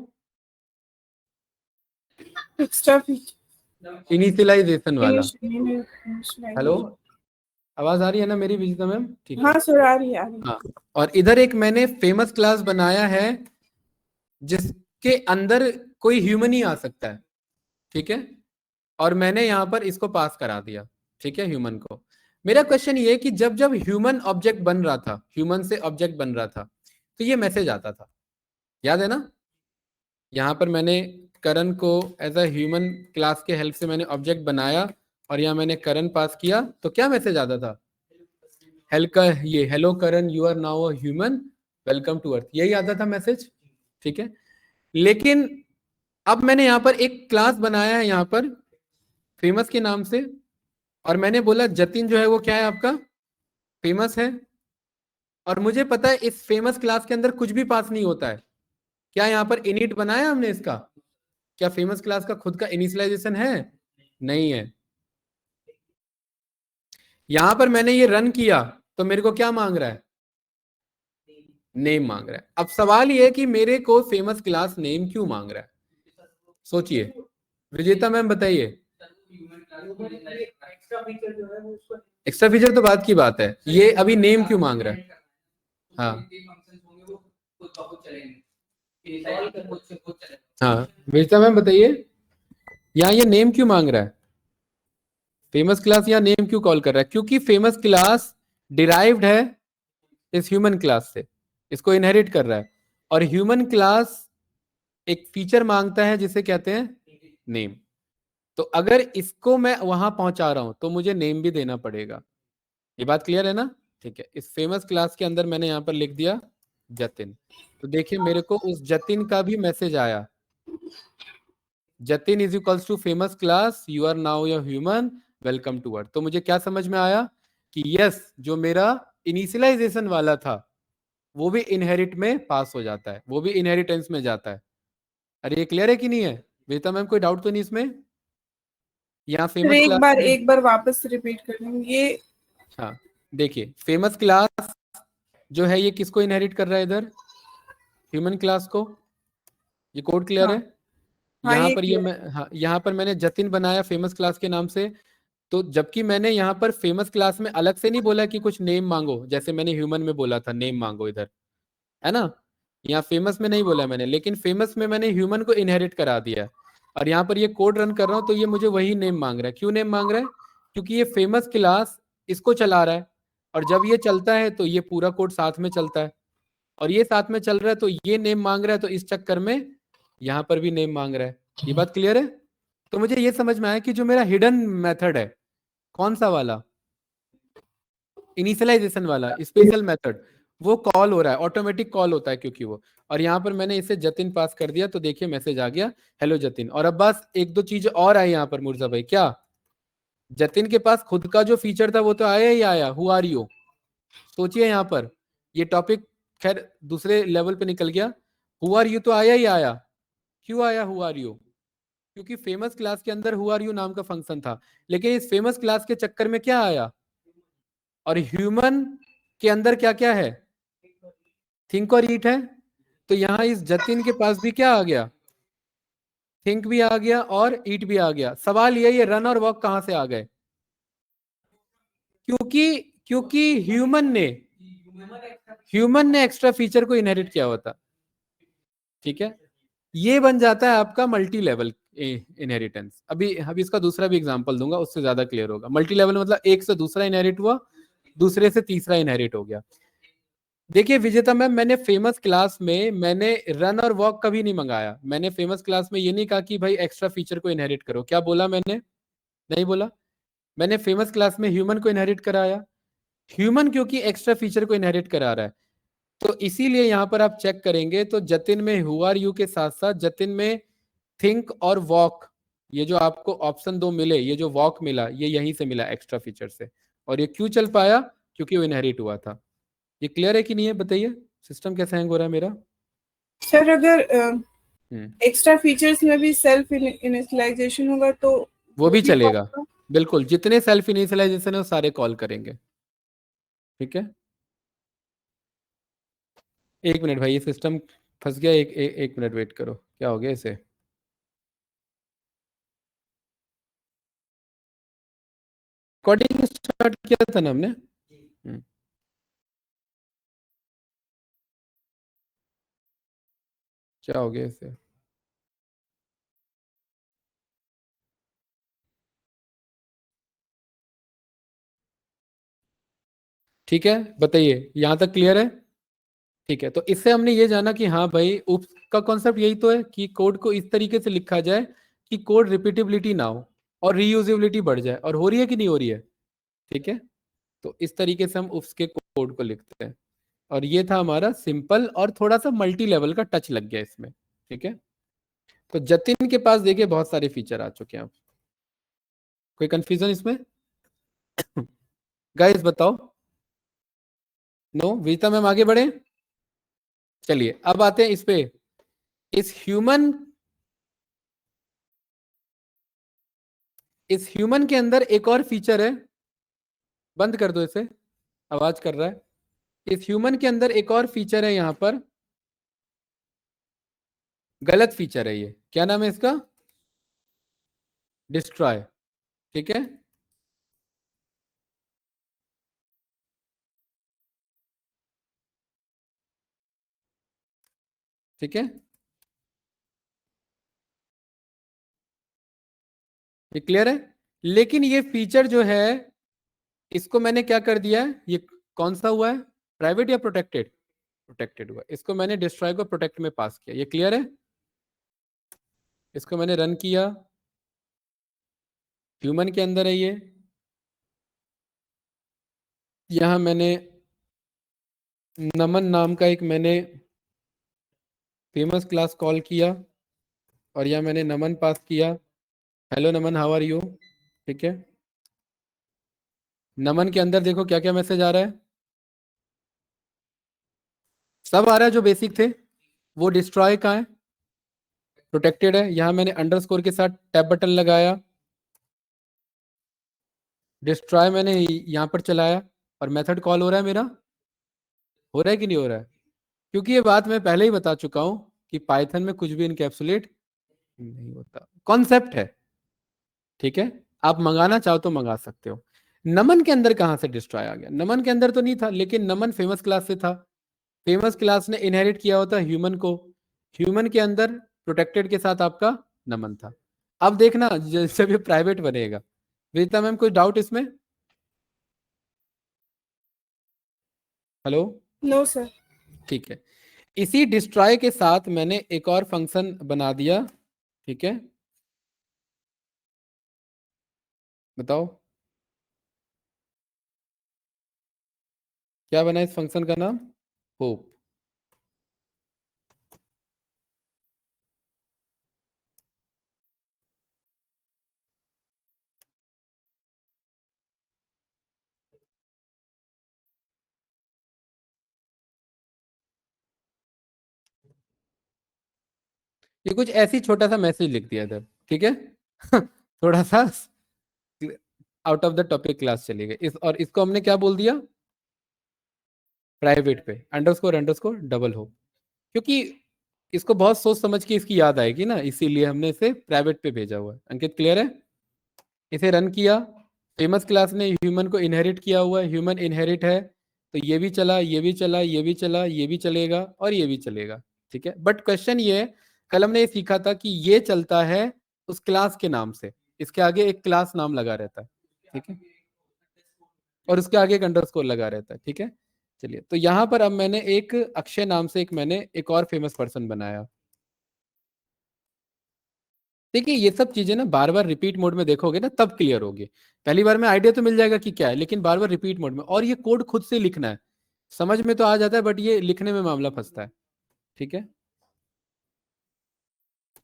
S2: एक्स्ट्रा फीचर,
S1: इनिशियलाइजेशन वाला।
S2: initialization।
S1: हेलो, आवाज आ रही है ना मेरी विजेता मैम? ठीक है।
S2: हाँ सर, आ रही है।
S1: हाँ, और इधर एक मैंने फेमस क्लास बनाया है जिसके अंदर कोई ह्यूमन ही आ सकता है, ठीक है। और मैंने यहाँ पर इसको पास करा दिया, ठीक है, ह्यूमन को। मेरा क्वेश्चन ये कि जब जब ह्यूमन ऑब्जेक्ट बन रहा था, ह्यूमन से ऑब्जेक्ट बन रहा था, तो ये मैसेज आता था, याद है ना? यहाँ पर मैंने करण को एज अ ह्यूमन क्लास के हेल्प से मैंने ऑब्जेक्ट बनाया और यहाँ मैंने करण पास किया, तो क्या मैसेज आता था? Hello Karan, you are now a human, welcome to earth, यही आता था मैसेज, ठीक है। लेकिन अब मैंने यहाँ पर एक क्लास बनाया है यहाँ पर फेमस के नाम से, और मैंने बोला जतिन जो है वो क्या है आपका? फेमस है। और मुझे पता है इस फेमस क्लास के अंदर कुछ भी पास नहीं होता है। क्या यहाँ पर इनिट बनाया हमने इसका? क्या फेमस क्लास का खुद का इनिशियलाइजेशन है? नहीं है। यहां पर मैंने ये रन किया तो मेरे को क्या मांग रहा है? नेम मांग रहा है। अब सवाल ये है कि मेरे को फेमस क्लास नेम क्यों मांग रहा है? सोचिए विजेता मैम, बताइए। एक्स्ट्रा फीचर तो बात की बात है, ये अभी नेम क्यों मांग रहा है? हाँ हाँ, विजेता मैम बताइए, यहाँ ये नेम क्यों मांग रहा है? फेमस क्लास यहाँ नेम क्यों कॉल कर रहा है? क्योंकि फेमस क्लास डिराइव्ड है इस ह्यूमन क्लास से, इसको इनहेरिट कर रहा है। और ह्यूमन क्लास एक फीचर मांगता है जिसे कहते हैं नेम। तो अगर इसको मैं वहां पहुंचा रहा हूं तो मुझे नेम भी देना पड़ेगा। ये बात क्लियर है ना? ठीक है, इस फेमस क्लास के अंदर मैंने यहां पर लिख दिया जतिन। तो देखिए मेरे को उस जतिन का भी मैसेज आया, Jatin is equals to famous class, you are now your human, welcome to earth. तो मुझे क्या समझ में आया कि यस, जो मेरा इनिशियलाइजेशन वाला था वो भी इनहेरिट में पास हो जाता है, वो भी इनहेरिटेंस में जाता है। अरे ये क्लियर है कि नहीं है? वेता मैम कोई डाउट तो नहीं इसमें? यहाँ
S2: सर
S1: फेमस क्लास में,
S2: एक बार वापस रिपीट कर देंगे ये।
S1: हाँ देखिए, फेमस क्लास जो है ये किसको इनहेरिट कर रहा है? इधर ह्यूमन क्लास को। ये कोड क्लियर
S2: हाँ
S1: है?
S2: हाँ,
S1: यहाँ
S2: ये
S1: पर ये
S2: क्लियर।
S1: मैं, हाँ, यहाँ पर मैंने जतिन बनाया फेमस क्लास के नाम से। तो जबकि मैंने यहाँ पर फेमस क्लास में अलग से नहीं बोला कि कुछ नेम मांगो, जैसे मैंने ह्यूमन में बोला था नेम मांगो इधर, है ना? यहाँ फेमस में नहीं बोला मैंने, लेकिन फेमस में मैंने ह्यूमन को इनहेरिट करा दिया। और यहाँ पर ये कोड रन कर रहा हूँ तो ये मुझे वही नेम मांग रहा है। क्यों नेम मांग रहा है? क्योंकि ये फेमस क्लास इसको चला रहा है, और जब ये चलता है तो ये पूरा कोड साथ में चलता है, और ये साथ में चल रहा है तो ये नेम मांग रहा है, तो इस चक्कर में यहाँ पर भी नेम मांग रहा है। ये बात क्लियर है? तो मुझे ये समझ में आया कि जो मेरा हिडन मेथड है, कौन सा वाला? इनिशियलाइजेशन वाला स्पेशल मेथड, वो कॉल हो रहा है, ऑटोमेटिक कॉल होता है क्योंकि वो। और यहाँ पर मैंने इसे जतिन पास कर दिया तो देखिए मैसेज आ गया, हेलो जतिन। और अब बस एक दो चीज और आई यहाँ पर मुर्जा भाई, क्या? जतिन के पास खुद का जो फीचर था वो तो आया ही आया, हु आर यू। सोचिए यहाँ पर, ये टॉपिक खैर दूसरे लेवल पे निकल गया। हु आर यू तो आया ही आया। क्यों आया हु आर यू? क्योंकि फेमस क्लास के अंदर हु आर यू नाम का फंक्शन था, लेकिन इस फेमस क्लास के चक्कर में क्या आया? और ह्यूमन के अंदर क्या क्या है? थिंक और ईट है। तो यहां इस जतिन के पास भी क्या आ गया? थिंक भी आ गया और ईट भी आ गया। सवाल ये रन और वॉक कहां से आ गए? क्योंकि क्योंकि ह्यूमन ने एक्स्ट्रा फीचर को इनहेरिट किया होता। ठीक है, ये बन जाता है आपका मल्टी लेवल इनहेरिटेंस। अभी इसका दूसरा भी एग्जांपल दूंगा, उससे ज्यादा क्लियर होगा। मल्टी लेवल मतलब एक से दूसरा इनहेरिट हुआ, दूसरे से तीसरा इनहेरिट हो गया। देखिए विजेता मैम, मैंने फेमस क्लास में मैंने रन और वॉक कभी नहीं मंगाया। मैंने फेमस क्लास में ये नहीं कहा कि भाई एक्स्ट्रा फीचर को इनहेरिट करो। क्या बोला मैंने? नहीं बोला। मैंने फेमस क्लास में ह्यूमन को इनहेरिट कराया। ह्यूमन क्योंकि एक्स्ट्रा फीचर को इनहेरिट करा रहा है, तो इसीलिए यहां पर आप चेक करेंगे तो जतिन में हु आर यू के साथ साथ जतिन में थिंक और वॉक, ये जो आपको ऑप्शन दो मिले, ये जो वॉक मिला, ये यहीं से मिला एक्स्ट्रा फीचर से। और ये क्यों चल पाया? क्योंकि वो इनहेरिट हुआ था। ये क्लियर है कि नहीं है? बताइए, सिस्टम कैसे हैंग हो रहा है मेरा?
S2: सर अगर एक्स्ट्रा फीचर्स में भी सेल्फ इनिशियलाइजेशन होगा तो
S1: वो भी चलेगा, बिल्कुल। जितने सेल्फ इनिशियलाइजेशन है वो सारे कॉल करेंगे, ठीक है। एक मिनट भाई, ये सिस्टम फंस गया। एक मिनट वेट करो, क्या हो गया इसे? रिकॉर्डिंग स्टार्ट किया था ना हमने। क्या हो गया इसे? ठीक है, बताइए, यहां तक क्लियर है? ठीक है, तो इससे हमने ये जाना कि हाँ भाई, उप का कॉन्सेप्ट यही तो है कि कोड को इस तरीके से लिखा जाए कि कोड रिपीटेबिलिटी ना हो और रीयूजेबिलिटी बढ़ जाए, और हो रही है कि नहीं हो रही है? ठीक है, तो इस तरीके से हम उप्स के कोड को लिखते हैं। और ये था हमारा सिंपल, और थोड़ा सा मल्टी लेवल का टच लग गया इसमें, ठीक है। तो जतिन के पास देखिए बहुत सारे फीचर आ चुके हैं। अब कोई कंफ्यूजन इसमें? गाइस बताओ। नो? विजिता मैम आगे बढ़े। चलिए अब आते हैं इस पे। इस ह्यूमन के अंदर एक और फीचर है। बंद कर दो इसे, आवाज कर रहा है। इस ह्यूमन के अंदर एक और फीचर है यहां पर, गलत फीचर है ये। क्या नाम है इसका? डिस्ट्रॉय, ठीक है। ठीक है, ये क्लियर है। लेकिन ये फीचर जो है, इसको मैंने क्या कर दिया है, ये कौन सा हुआ है, प्राइवेट या प्रोटेक्टेड? प्रोटेक्टेड हुआ। इसको मैंने डिस्ट्रॉय को प्रोटेक्ट में पास किया, ये क्लियर है। इसको मैंने रन किया, ह्यूमन के अंदर है ये। यहां मैंने नमन नाम का एक मैंने फेमस क्लास कॉल किया, और यहां मैंने नमन पास किया। Hello Naman, how are you? ठीक है। नमन के अंदर देखो क्या क्या मैसेज आ रहा है, सब आ रहा है जो बेसिक थे। वो डिस्ट्रॉय का है, प्रोटेक्टेड है। यहां मैंने अंडरस्कोर के साथ टैब बटन लगाया, डिस्ट्रॉय मैंने यहां पर चलाया, और मेथड कॉल हो रहा है मेरा। हो रहा है कि नहीं हो रहा है? क्योंकि ये बात मैं पहले ही बता चुका हूं कि पाइथन में कुछ भी इनकैप्सुलेट नहीं होता, कॉन्सेप्ट है, ठीक है। आप मंगाना चाहो तो मंगा सकते हो। नमन के अंदर कहां से डिस्ट्रॉय आ गया? नमन के अंदर तो नहीं था, लेकिन नमन फेमस क्लास से था। फेमस क्लास ने इनहेरिट किया होता ह्यूमन को। ह्यूमन के अंदर प्रोटेक्टेड के साथ आपका नमन था। अब देखना जब ये प्राइवेट बनेगा। विदिता मैम कोई डाउट इसमें? हेलो?
S2: No sir.
S1: ठीक है, इसी डिस्ट्रॉय के साथ मैंने एक और फंक्शन बना दिया, ठीक है। बताओ क्या बना इस फंक्शन का नाम? होप। ये कुछ ऐसी छोटा सा मैसेज लिख दिया इधर, ठीक है। थोड़ा सा out of the topic class चलेगा इस, और इसको हमने क्या बोल दिया, प्राइवेट पे अंडरस्कोर अंडरस्कोर डबल हो, क्योंकि इसको बहुत सोच समझ के इसकी याद आएगी ना, इसीलिए हमने इसे प्राइवेट पे भेजा हुआ है। अंकित क्लियर है? इसे रन किया, फेमस क्लास ने ह्यूमन को इनहेरिट किया हुआ है, ह्यूमन इनहेरिट है, तो ये भी चला, ये भी चला, ये भी चला, ये भी चलेगा, और ये भी चलेगा, ठीक है। बट क्वेश्चन ये है, कल हमने ये सीखा था कि ये चलता है उस क्लास के नाम से, इसके आगे एक क्लास नाम लगा रहता है, ठीक है, और उसके आगे एक अंडरस्कोर लगा रहता है, ठीक है। चलिए, तो यहां पर अब मैंने एक अक्षय नाम से एक और फेमस पर्सन बनाया। देखिए, ये सब चीजें ना बार बार रिपीट मोड में देखोगे ना तब क्लियर होगी। पहली बार में आइडिया तो मिल जाएगा कि क्या है, लेकिन बार बार रिपीट मोड में, और ये कोड खुद से लिखना है। समझ में तो आ जाता है, बट ये लिखने में मामला फंसता है, ठीक है।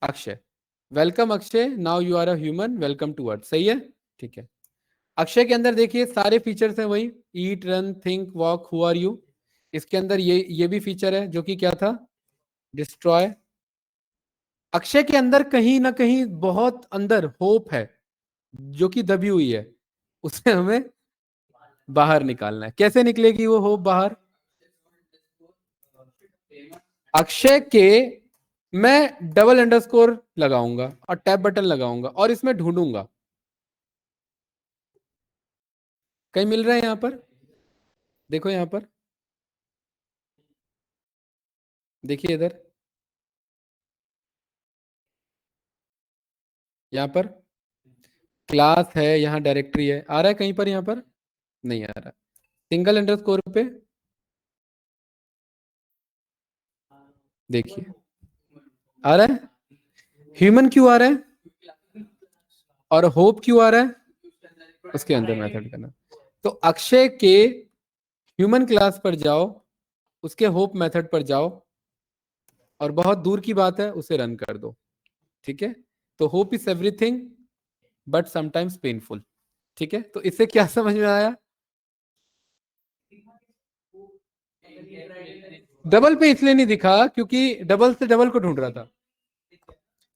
S1: Akshay, welcome Akshay, now you are a human, welcome to earth, सही है, ठीक है। अक्षय के अंदर देखिए सारे फीचर्स हैं वही, eat, run, think, walk, who are you. इसके अंदर ये भी फीचर है जो कि क्या था, डिस्ट्रॉय। अक्षय के अंदर कहीं ना कहीं बहुत अंदर होप है, जो कि दबी हुई है, उसे हमें बाहर निकालना है। कैसे निकलेगी वो होप बाहर? अक्षय के मैं डबल अंडरस्कोर लगाऊंगा और टैब बटन लगाऊंगा और इसमें ढूंढूंगा। कहीं मिल रहा है यहां पर? देखो यहां पर, देखिए इधर, यहां पर क्लास है, यहाँ डायरेक्टरी है, आ रहा है कहीं पर? यहाँ पर नहीं आ रहा। सिंगल अंडरस्कोर पे देखिए आ रहा है। ह्यूमन क्यों आ रहा है और होप क्यों आ रहा है? उसके अंदर मेथड करना। तो अक्षय के ह्यूमन क्लास पर जाओ, उसके होप मेथड पर जाओ और बहुत दूर की बात है उसे रन कर दो। ठीक है, तो hope is everything but sometimes painful. ठीक है, तो इससे क्या समझ में आया? डबल पे इसलिए नहीं दिखा क्योंकि डबल से डबल को ढूंढ रहा था।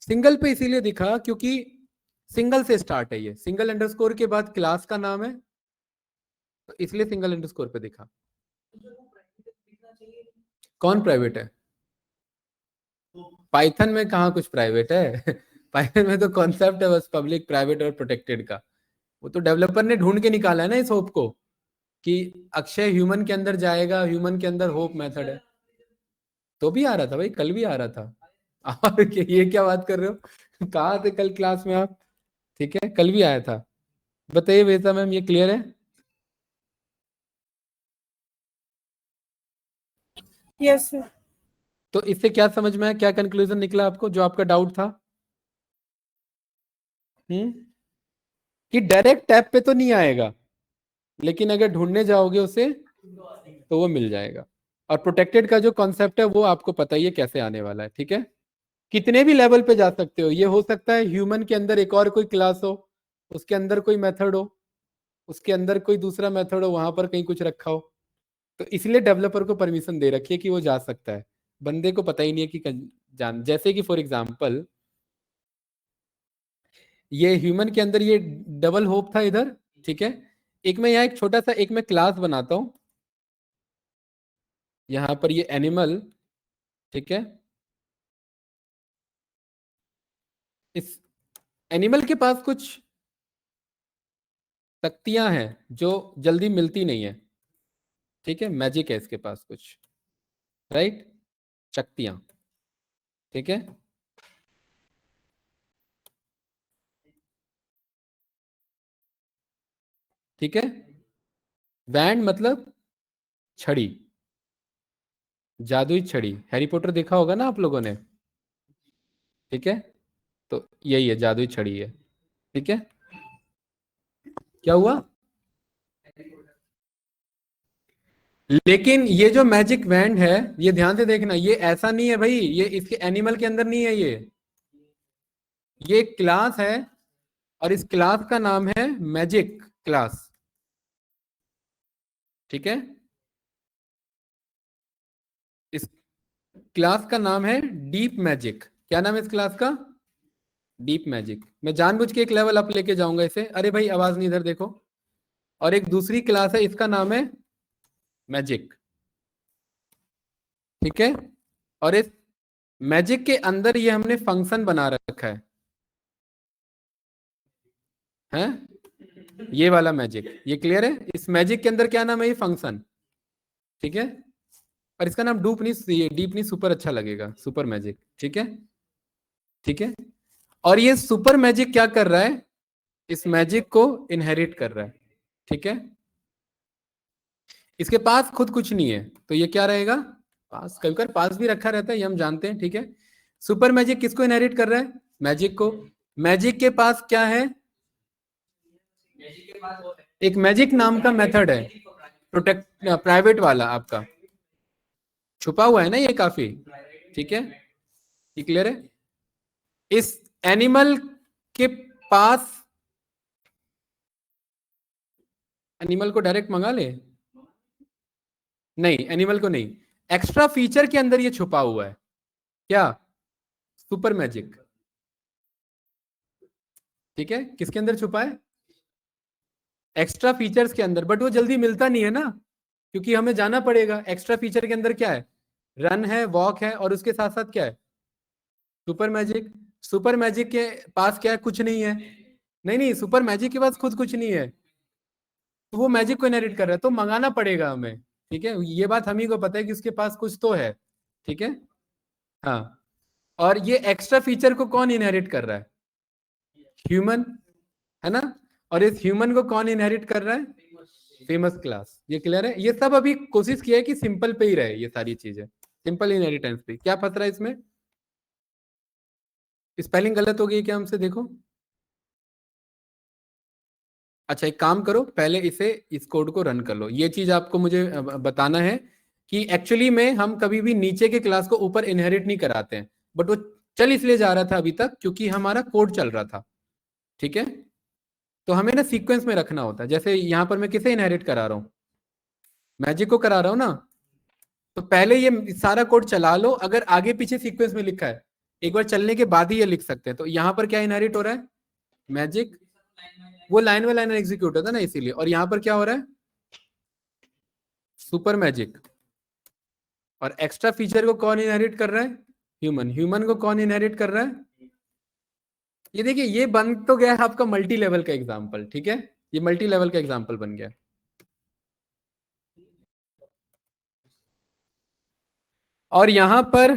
S1: सिंगल पे इसीलिए दिखा क्योंकि सिंगल से स्टार्ट है, ये सिंगल अंडरस्कोर के बाद क्लास का नाम है, तो इसलिए सिंगल अंडरस्कोर पे दिखा। कौन प्राइवेट है? पाइथन में कहाँ कुछ प्राइवेट है? पाइथन में तो कॉन्सेप्ट है बस पब्लिक, प्राइवेट और प्रोटेक्टेड का। वो तो डेवलपर ने ढूंढ के निकाला है ना इस होप को, कि अक्षय ह्यूमन के अंदर जाएगा, ह्यूमन के अंदर होप मेथड है। तो भी आ रहा था भाई, कल भी आ रहा था। और ये क्या बात कर रहे हो? कहाँ थे कल क्लास में आप? ठीक है, कल भी आया था। बताइए वेदा मैम, ये क्लियर है?
S2: Yes sir.
S1: तो इससे क्या समझ में आया, क्या कंक्लूजन निकला आपको, जो आपका डाउट था? हम्म, कि डायरेक्ट टैब पे तो नहीं आएगा, लेकिन अगर ढूंढने जाओगे उसे तो वो मिल जाएगा। और प्रोटेक्टेड का जो कॉन्सेप्ट है वो आपको पता ही है कैसे आने वाला है। ठीक है, कितने भी लेवल पे जा सकते हो। ये हो सकता है ह्यूमन के अंदर एक और कोई क्लास हो, उसके अंदर कोई मेथड हो, उसके अंदर कोई दूसरा मेथड हो, वहां पर कहीं कुछ रखा हो। तो इसलिए डेवलपर को परमिशन दे रखी है कि वो जा सकता है। बंदे को पता ही नहीं है कि जान, जैसे कि फॉर एग्जाम्पल ये ह्यूमन के अंदर ये डबल होप था इधर। ठीक है, एक मैं यहाँ एक छोटा सा एक मैं क्लास बनाता हूं, यहाँ पर ये एनिमल। ठीक है, इस एनिमल के पास कुछ शक्तियां हैं जो जल्दी मिलती नहीं है। ठीक है, मैजिक है इसके पास कुछ, राइट, शक्तियां। ठीक है, ठीक है, बैंड मतलब छड़ी, जादुई छड़ी। हैरी पॉटर देखा होगा ना आप लोगों ने? ठीक है, तो यही है, जादुई छड़ी है। ठीक है, क्या हुआ? लेकिन ये जो मैजिक बैंड है, ये ध्यान से देखना, ये ऐसा नहीं है भाई, ये इसके एनिमल के अंदर नहीं है। ये एक क्लास है और इस क्लास का नाम है मैजिक क्लास। ठीक है, इस क्लास का नाम है डीप मैजिक। क्या नाम है इस क्लास का? Deep magic. मैं जानबूझ के एक लेवल अप लेके जाऊंगा इसे। अरे भाई आवाज नहीं, इधर देखो। और एक दूसरी क्लास है, इसका नाम है मैजिक। ठीक है, और इस मैजिक के अंदर ये हमने फंक्शन बना रखा है ये वाला मैजिक। ये क्लियर है? इस मैजिक के अंदर क्या नाम है? ये फंक्शन। ठीक है, और इसका नाम डूप नहीं, ये डीप नहीं, सुपर अच्छा लगेगा, सुपर मैजिक। ठीक है, ठीक है, और ये सुपर मैजिक क्या कर रहा है? इस मैजिक को इनहेरिट कर रहा है। ठीक है, इसके पास खुद कुछ नहीं है, तो ये क्या रहेगा? पास। कभी कभी पास भी रखा रहता है, ये हम जानते हैं। ठीक है, सुपर मैजिक किसको इनहेरिट कर रहा है? मैजिक को। मैजिक के पास क्या है? एक मैजिक नाम का मेथड है, प्रोटेक्ट प्राइवेट वाला आपका, छुपा हुआ है ना ये काफी। ठीक है, ये क्लियर है? इस एनिमल के पास, एनिमल को डायरेक्ट मंगा ले, नहीं एनिमल को नहीं, एक्स्ट्रा फीचर के अंदर ये छुपा हुआ है। क्या? Super magic. ठीक है, किसके अंदर छुपा है? एक्स्ट्रा फीचर्स के अंदर, बट वो जल्दी मिलता नहीं है ना, क्योंकि हमें जाना पड़ेगा। एक्स्ट्रा फीचर के अंदर क्या है? रन है, वॉक है, और उसके साथ साथ क्या है? Super magic. सुपर मैजिक के पास क्या है? कुछ नहीं है। नहीं नहीं, सुपर मैजिक के पास खुद कुछ नहीं है, तो वो मैजिक को इनहेरिट कर रहा है, तो मंगाना पड़ेगा हमें। ठीक है, ये बात हम ही को पता है कि उसके पास कुछ तो है। ठीक है, हाँ। और ये एक्स्ट्रा फीचर को कौन इनहेरिट कर रहा है? ह्यूमन, है ना। और इस ह्यूमन को कौन इनहेरिट कर रहा है? Famous class. ये क्लियर है? ये सब अभी कोशिश किया है कि सिंपल पे ही रहे ये सारी चीजें, सिंपल इनहेरिटेंस पे। क्या फंस रहा है इसमें? स्पेलिंग गलत हो गई क्या हमसे? देखो। अच्छा, एक काम करो, पहले इस कोड को रन कर लो। ये चीज आपको मुझे बताना है कि एक्चुअली में हम कभी भी नीचे के क्लास को ऊपर इनहेरिट नहीं कराते हैं, बट वो चल इसलिए जा रहा था अभी तक क्योंकि हमारा कोड चल रहा था। ठीक है, तो हमें ना सीक्वेंस में रखना होता है। जैसे यहाँ पर मैं किसे इनहेरिट करा रहा हूँ? मैजिक को करा रहा हूँ ना। तो पहले ये सारा कोड चला लो, अगर आगे पीछे सीक्वेंस में लिखा है एक बार चलने के बाद ही ये लिख सकते हैं। तो यहाँ पर क्या इनहेरिट हो रहा है? मैजिक। वो लाइन बाय लाइन एग्जीक्यूट होता है ना, इसीलिए। और यहाँ पर क्या हो रहा है? Super magic. और एक्स्ट्रा फीचर को कौन इनहेरिट कर रहा है? ह्यूमन। ह्यूमन को कौन इनहेरिट कर रहा है? ये देखिए, ये बन तो गया है आपका मल्टी लेवल का एग्जाम्पल। ठीक है, ये मल्टी लेवल का एग्जाम्पल बन गया। और यहां पर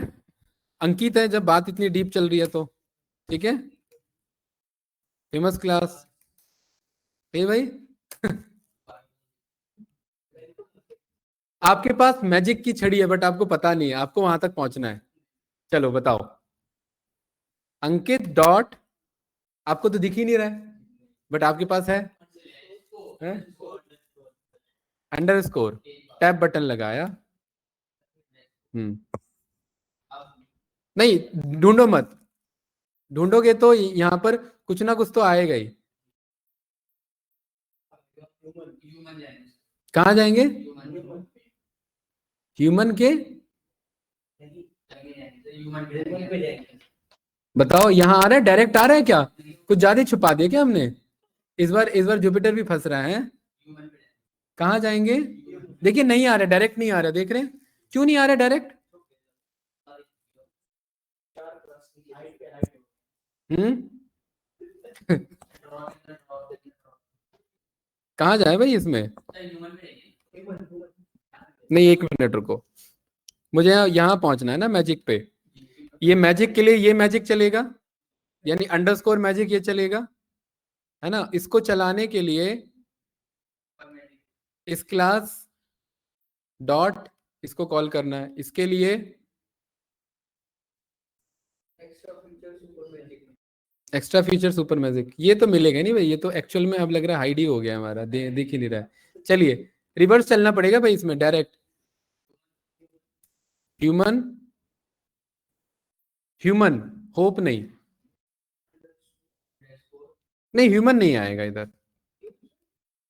S1: अंकित है, जब बात इतनी डीप चल रही है तो। ठीक है, फेमस क्लास। हे भाई आपके पास मैजिक की छड़ी है, बट आपको पता नहीं है, आपको वहां तक पहुंचना है। चलो बताओ। अंकित डॉट, आपको तो दिख ही नहीं रहा है, बट आपके पास है? अंडरस्कोर। टैब बटन लगाया। हम्म। नहीं, ढूंढो मत। ढूंढोगे तो यहाँ पर कुछ ना कुछ तो आएगा ही। कहाँ जाएंगे? ह्यूमन के। बताओ, यहाँ आ रहा है? डायरेक्ट आ रहा है क्या? कुछ ज्यादा ही छुपा दिया क्या हमने? इस बार जुपिटर भी फंस रहा है। कहाँ जाएंगे? देखिए, नहीं आ रहा, डायरेक्ट नहीं आ रहा, देख रहे हैं? क्यों नहीं आ रहा डायरेक्ट? हम्म। कहाँ जाए भाई इसमें? नहीं, एक मिनट रुको, मुझे यहाँ पहुंचना है ना मैजिक पे। ये मैजिक के लिए ये मैजिक चलेगा, यानी अंडरस्कोर मैजिक ये चलेगा, है ना। इसको चलाने के लिए इस क्लास डॉट इसको कॉल करना है। इसके लिए एक्स्ट्रा फीचर सुपर मैजिक, ये तो मिलेगा नहीं भाई, ये तो एक्चुअल में अब लग रहा है हाइड ही हो गया हमारा, दिख ही नहीं रहा है। चलिए, रिवर्स चलना पड़ेगा भाई इसमें डायरेक्ट। ह्यूमन। ह्यूमन, होप नहीं। नहीं, ह्यूमन नहीं आएगा इधर,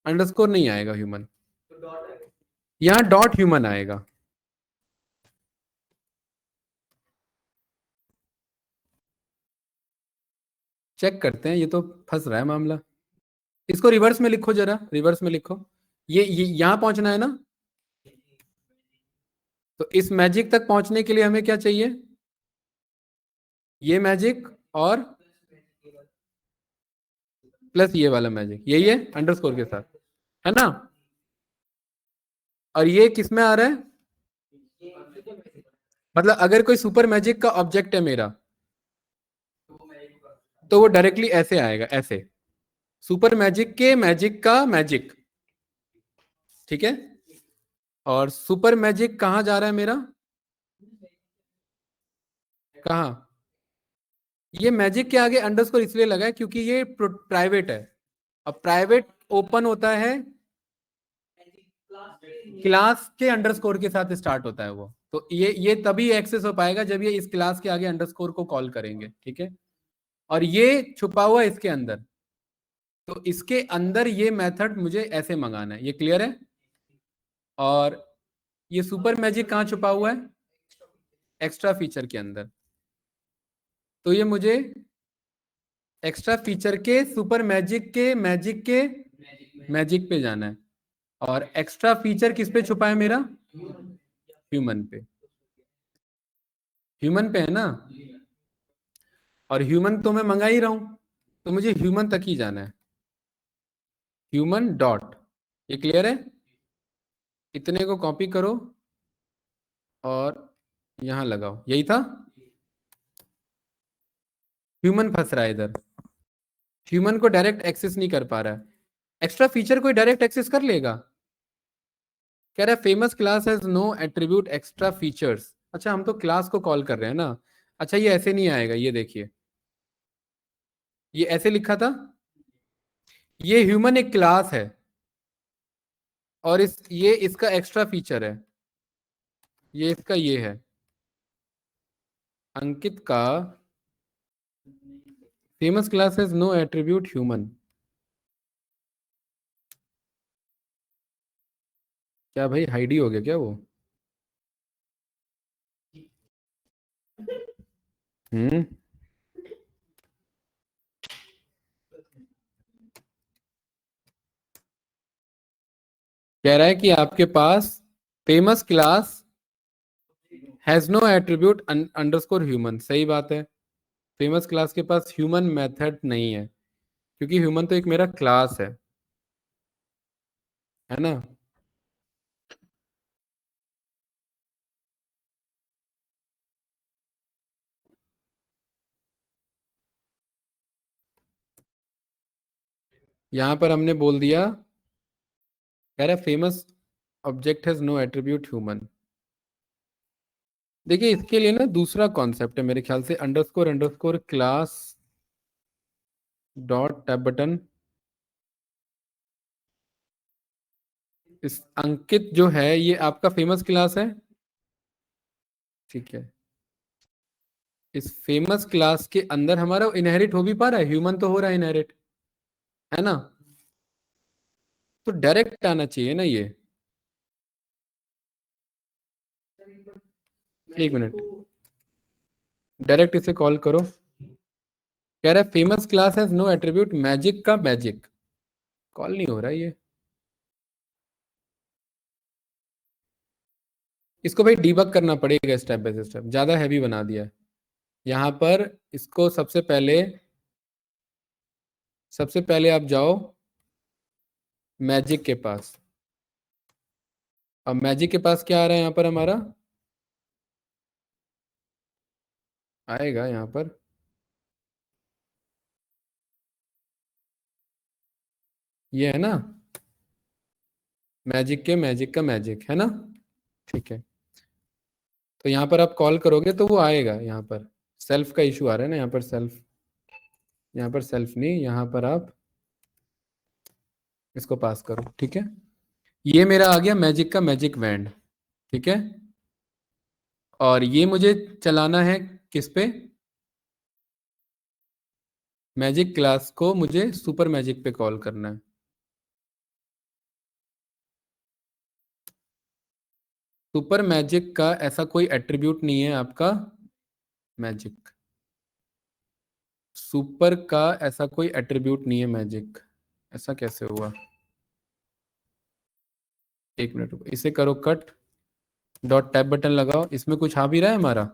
S1: अंडरस्कोर नहीं आएगा ह्यूमन। यहाँ डॉट ह्यूमन आएगा। चेक करते हैं, ये तो फंस रहा है मामला। इसको रिवर्स में लिखो जरा, रिवर्स में लिखो। ये यहां पहुंचना है ना। तो इस मैजिक तक पहुंचने के लिए हमें क्या चाहिए? ये मैजिक और प्लस ये वाला मैजिक, यही है अंडरस्कोर के साथ, है ना। और ये किस में आ रहा है? मतलब अगर कोई सुपर मैजिक का ऑब्जेक्ट है मेरा, तो वो डायरेक्टली ऐसे आएगा, ऐसे। सुपर मैजिक के मैजिक का मैजिक। ठीक है, और सुपर मैजिक कहाँ जा रहा है मेरा? कहाँ? ये मैजिक के आगे अंडरस्कोर इसलिए लगा है क्योंकि ये प्राइवेट है। अब प्राइवेट ओपन होता है क्लास के अंडरस्कोर के साथ स्टार्ट होता है वो, तो ये तभी एक्सेस हो पाएगा जब ये इस क्लास के आगे अंडरस्कोर को कॉल करेंगे। ठीक है, और ये छुपा हुआ है इसके अंदर, तो इसके अंदर ये मेथड मुझे ऐसे मंगाना है। ये क्लियर है? और ये सुपर मैजिक कहाँ छुपा हुआ है? एक्स्ट्रा फीचर के अंदर। तो ये मुझे एक्स्ट्रा फीचर के, सुपर मैजिक के, मैजिक के मैजिक पे जाना है। और एक्स्ट्रा फीचर किस पे छुपा है मेरा? ह्यूमन पे। ह्यूमन पे है ना, और ह्यूमन तो मैं मंगा ही रहा हूं, तो मुझे ह्यूमन तक ही जाना है। ह्यूमन डॉट, ये क्लियर है? इतने को कॉपी करो और यहां लगाओ, यही था। ह्यूमन फंस रहा है इधर, ह्यूमन को डायरेक्ट एक्सेस नहीं कर पा रहा है। एक्स्ट्रा फीचर कोई डायरेक्ट एक्सेस कर लेगा? कह रहा है famous class has no attribute extra features. अच्छा, हम तो क्लास को कॉल कर रहे हैं ना। अच्छा, ये ऐसे नहीं आएगा, ये देखिए, ये ऐसे लिखा था। ये ह्यूमन एक क्लास है, और ये इसका एक्स्ट्रा फीचर है, ये इसका ये है, अंकित का famous class has no attribute human. क्या भाई, हाइडी हो गया क्या वो? हम्म। कह रहा है कि आपके पास famous class has no attribute underscore human. सही बात है, फेमस क्लास के पास ह्यूमन मेथड नहीं है, क्योंकि ह्यूमन तो एक मेरा क्लास है ना। यहां पर हमने बोल दिया, कह रहा है famous object has no attribute human. देखिए, इसके लिए ना दूसरा कॉन्सेप्ट है मेरे ख्याल से, underscore underscore class dot tab button. इस अंकित जो है ये आपका फेमस क्लास है, ठीक है। इस फेमस क्लास के अंदर हमारा इनहेरिट हो भी पा रहा है, ह्यूमन तो हो रहा है इनहेरिट, है ना। तो डायरेक्ट आना चाहिए ना ये। एक मिनट, डायरेक्ट इसे कॉल करो। कह रहा है famous class has no attribute magic का मैजिक। कॉल नहीं हो रहा है ये। इसको भाई डीबग करना पड़ेगा स्टेप बाय स्टेप, ज्यादा हैवी बना दिया है। यहाँ पर इसको सबसे पहले आप जाओ मैजिक के पास। अब मैजिक के पास क्या आ रहा है यहाँ पर हमारा? आएगा यहाँ पर, ये है ना, मैजिक के मैजिक का मैजिक, है ना। ठीक है, तो यहाँ पर आप कॉल करोगे तो वो आएगा। यहाँ पर सेल्फ का इशू आ रहा है ना, यहाँ पर सेल्फ, यहाँ पर सेल्फ नहीं, यहाँ पर आप इसको पास करो, ठीक है। ये मेरा आ गया मैजिक का मैजिक वैंड, ठीक है। और ये मुझे चलाना है किस पे? मैजिक क्लास को मुझे सुपर मैजिक पे कॉल करना है। सुपर मैजिक का ऐसा कोई एट्रीब्यूट नहीं है आपका मैजिक, सुपर का ऐसा कोई एट्रीब्यूट नहीं है मैजिक। ऐसा कैसे हुआ? एक मिनट रुको, इसे करो कट, डॉट टैब बटन लगाओ। इसमें कुछ आ भी रहा है हमारा?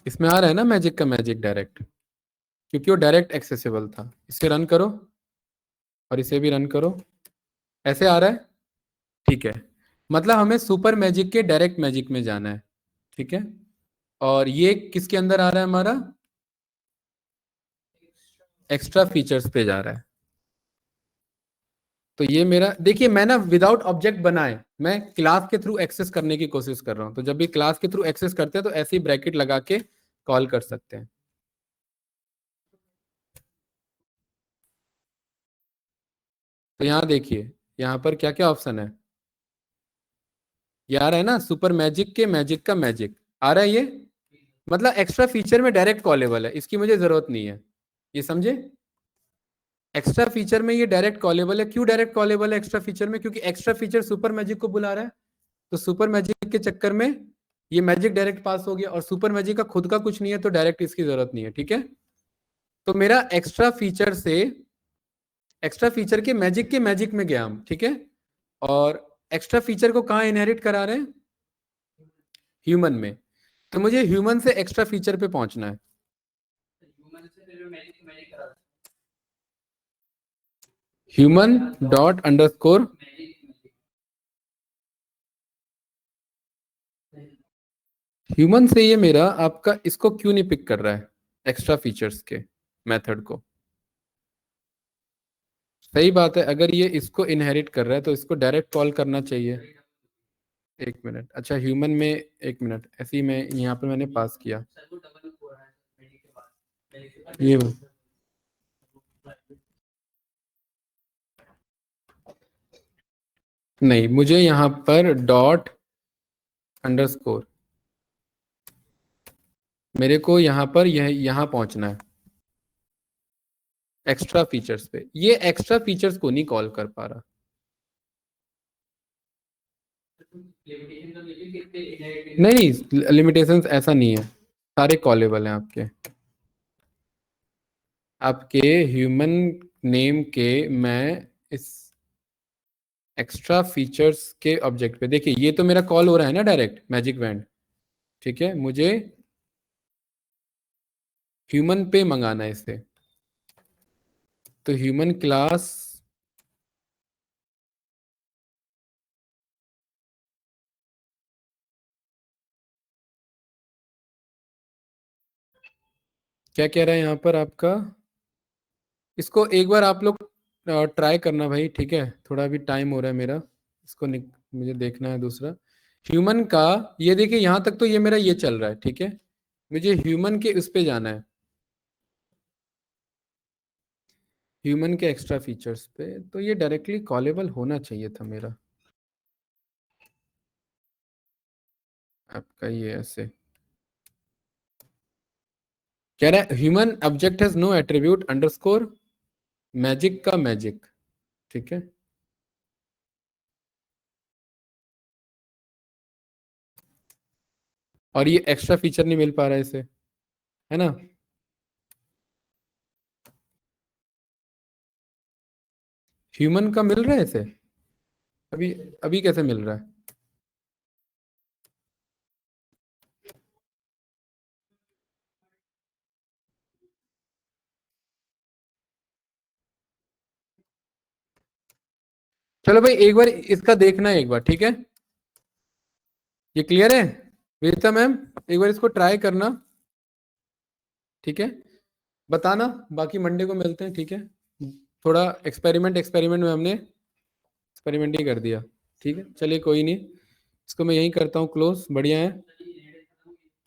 S1: इसमें आ रहा है ना मैजिक का मैजिक डायरेक्ट, क्योंकि वो डायरेक्ट एक्सेसिबल था। इसे रन करो और इसे भी रन करो, ऐसे आ रहा है, ठीक है। मतलब हमें सुपर मैजिक के डायरेक्ट मैजिक में जाना है, ठीक है। और ये किसके अंदर आ रहा है हमारा? एक्स्ट्रा फीचर्स पे जा रहा है। तो ये मेरा, देखिए मैं ना विदाउट ऑब्जेक्ट बनाए मैं क्लास के थ्रू एक्सेस करने की कोशिश कर रहा हूं। तो जब भी क्लास के थ्रू एक्सेस करते हैं तो ऐसे ही ब्रैकेट लगा के कॉल कर सकते हैं। तो यहाँ देखिए, यहाँ पर क्या क्या ऑप्शन है, ये आ रहा है ना, सुपर मैजिक के मैजिक का मैजिक आ रहा है ये। मतलब एक्स्ट्रा फीचर में डायरेक्ट कॉलेबल है, इसकी मुझे जरूरत नहीं है, ये समझे। एक्स्ट्रा फीचर में ये डायरेक्ट कॉलेबल है। क्यों डायरेक्ट कॉलेबल है एक्स्ट्रा फीचर में? क्योंकि एक्स्ट्रा फीचर सुपर मैजिक को बुला रहा है। तो सुपर मैजिक के चक्कर में ये मैजिक डायरेक्ट पास हो गया, और सुपर मैजिक का खुद का कुछ नहीं है तो डायरेक्ट इसकी जरूरत नहीं है, ठीक है। तो मेरा एक्स्ट्रा फीचर से एक्स्ट्रा फीचर के मैजिक में गया हम, ठीक है। और एक्स्ट्रा फीचर को कहाँ इनहेरिट करा रहे हैं? ह्यूमन में। तो मुझे ह्यूमन से एक्स्ट्रा फीचर पे पहुंचना है। ह्यूमन डॉट अंडरस्कोर ह्यूमन से ये मेरा आपका इसको क्यों नहीं पिक कर रहा है, एक्स्ट्रा फीचर्स के मेथड को? सही बात है, अगर ये इसको इनहेरिट कर रहा है तो इसको डायरेक्ट कॉल करना चाहिए। एक मिनट, अच्छा ह्यूमन में, एक मिनट, ऐसे ही मैं यहाँ पर मैंने पास किया ये, नहीं मुझे यहाँ पर डॉट अंडरस्कोर, मेरे को यहाँ पर यहाँ पहुंचना है एक्स्ट्रा फीचर्स पे। ये एक्स्ट्रा फीचर्स को नहीं कॉल कर पा रहा। नहीं, लिमिटेशंस ऐसा नहीं है, सारे कॉलेबल हैं आपके। आपके ह्यूमन नेम के मैं इस एक्स्ट्रा फीचर्स के ऑब्जेक्ट पे देखिए, ये तो मेरा कॉल हो रहा है ना डायरेक्ट मैजिक बैंड, ठीक है। मुझे ह्यूमन पे मंगाना है इसे, तो ह्यूमन क्लास क्या कह रहा है यहाँ पर आपका? इसको एक बार आप लोग ट्राई करना भाई, ठीक है। थोड़ा भी टाइम हो रहा है मेरा, इसको मुझे देखना है दूसरा ह्यूमन का। ये देखिए यहाँ तक तो ये मेरा ये चल रहा है, ठीक है। मुझे ह्यूमन के उस पे जाना है, ह्यूमन के एक्स्ट्रा फीचर्स पे, तो ये डायरेक्टली कॉलेबल होना चाहिए था मेरा। आपका ये ऐसे कह रहा है human object has no attribute underscore magic का मैजिक, ठीक है। और ये एक्स्ट्रा फीचर नहीं मिल पा रहा है इसे, है ना। ह्यूमन का मिल रहा है इसे अभी, अभी कैसे मिल रहा है? चलो भाई एक बार इसका देखना है एक बार, ठीक है। ये क्लियर है विदिता मैम? एक बार इसको ट्राई करना, ठीक है। बताना, बाकी मंडे को मिलते हैं, ठीक है। थोड़ा एक्सपेरिमेंट में हमने एक्सपेरिमेंट ही कर दिया, ठीक है। चलिए कोई नहीं, इसको मैं यहीं करता हूँ क्लोज, बढ़िया है।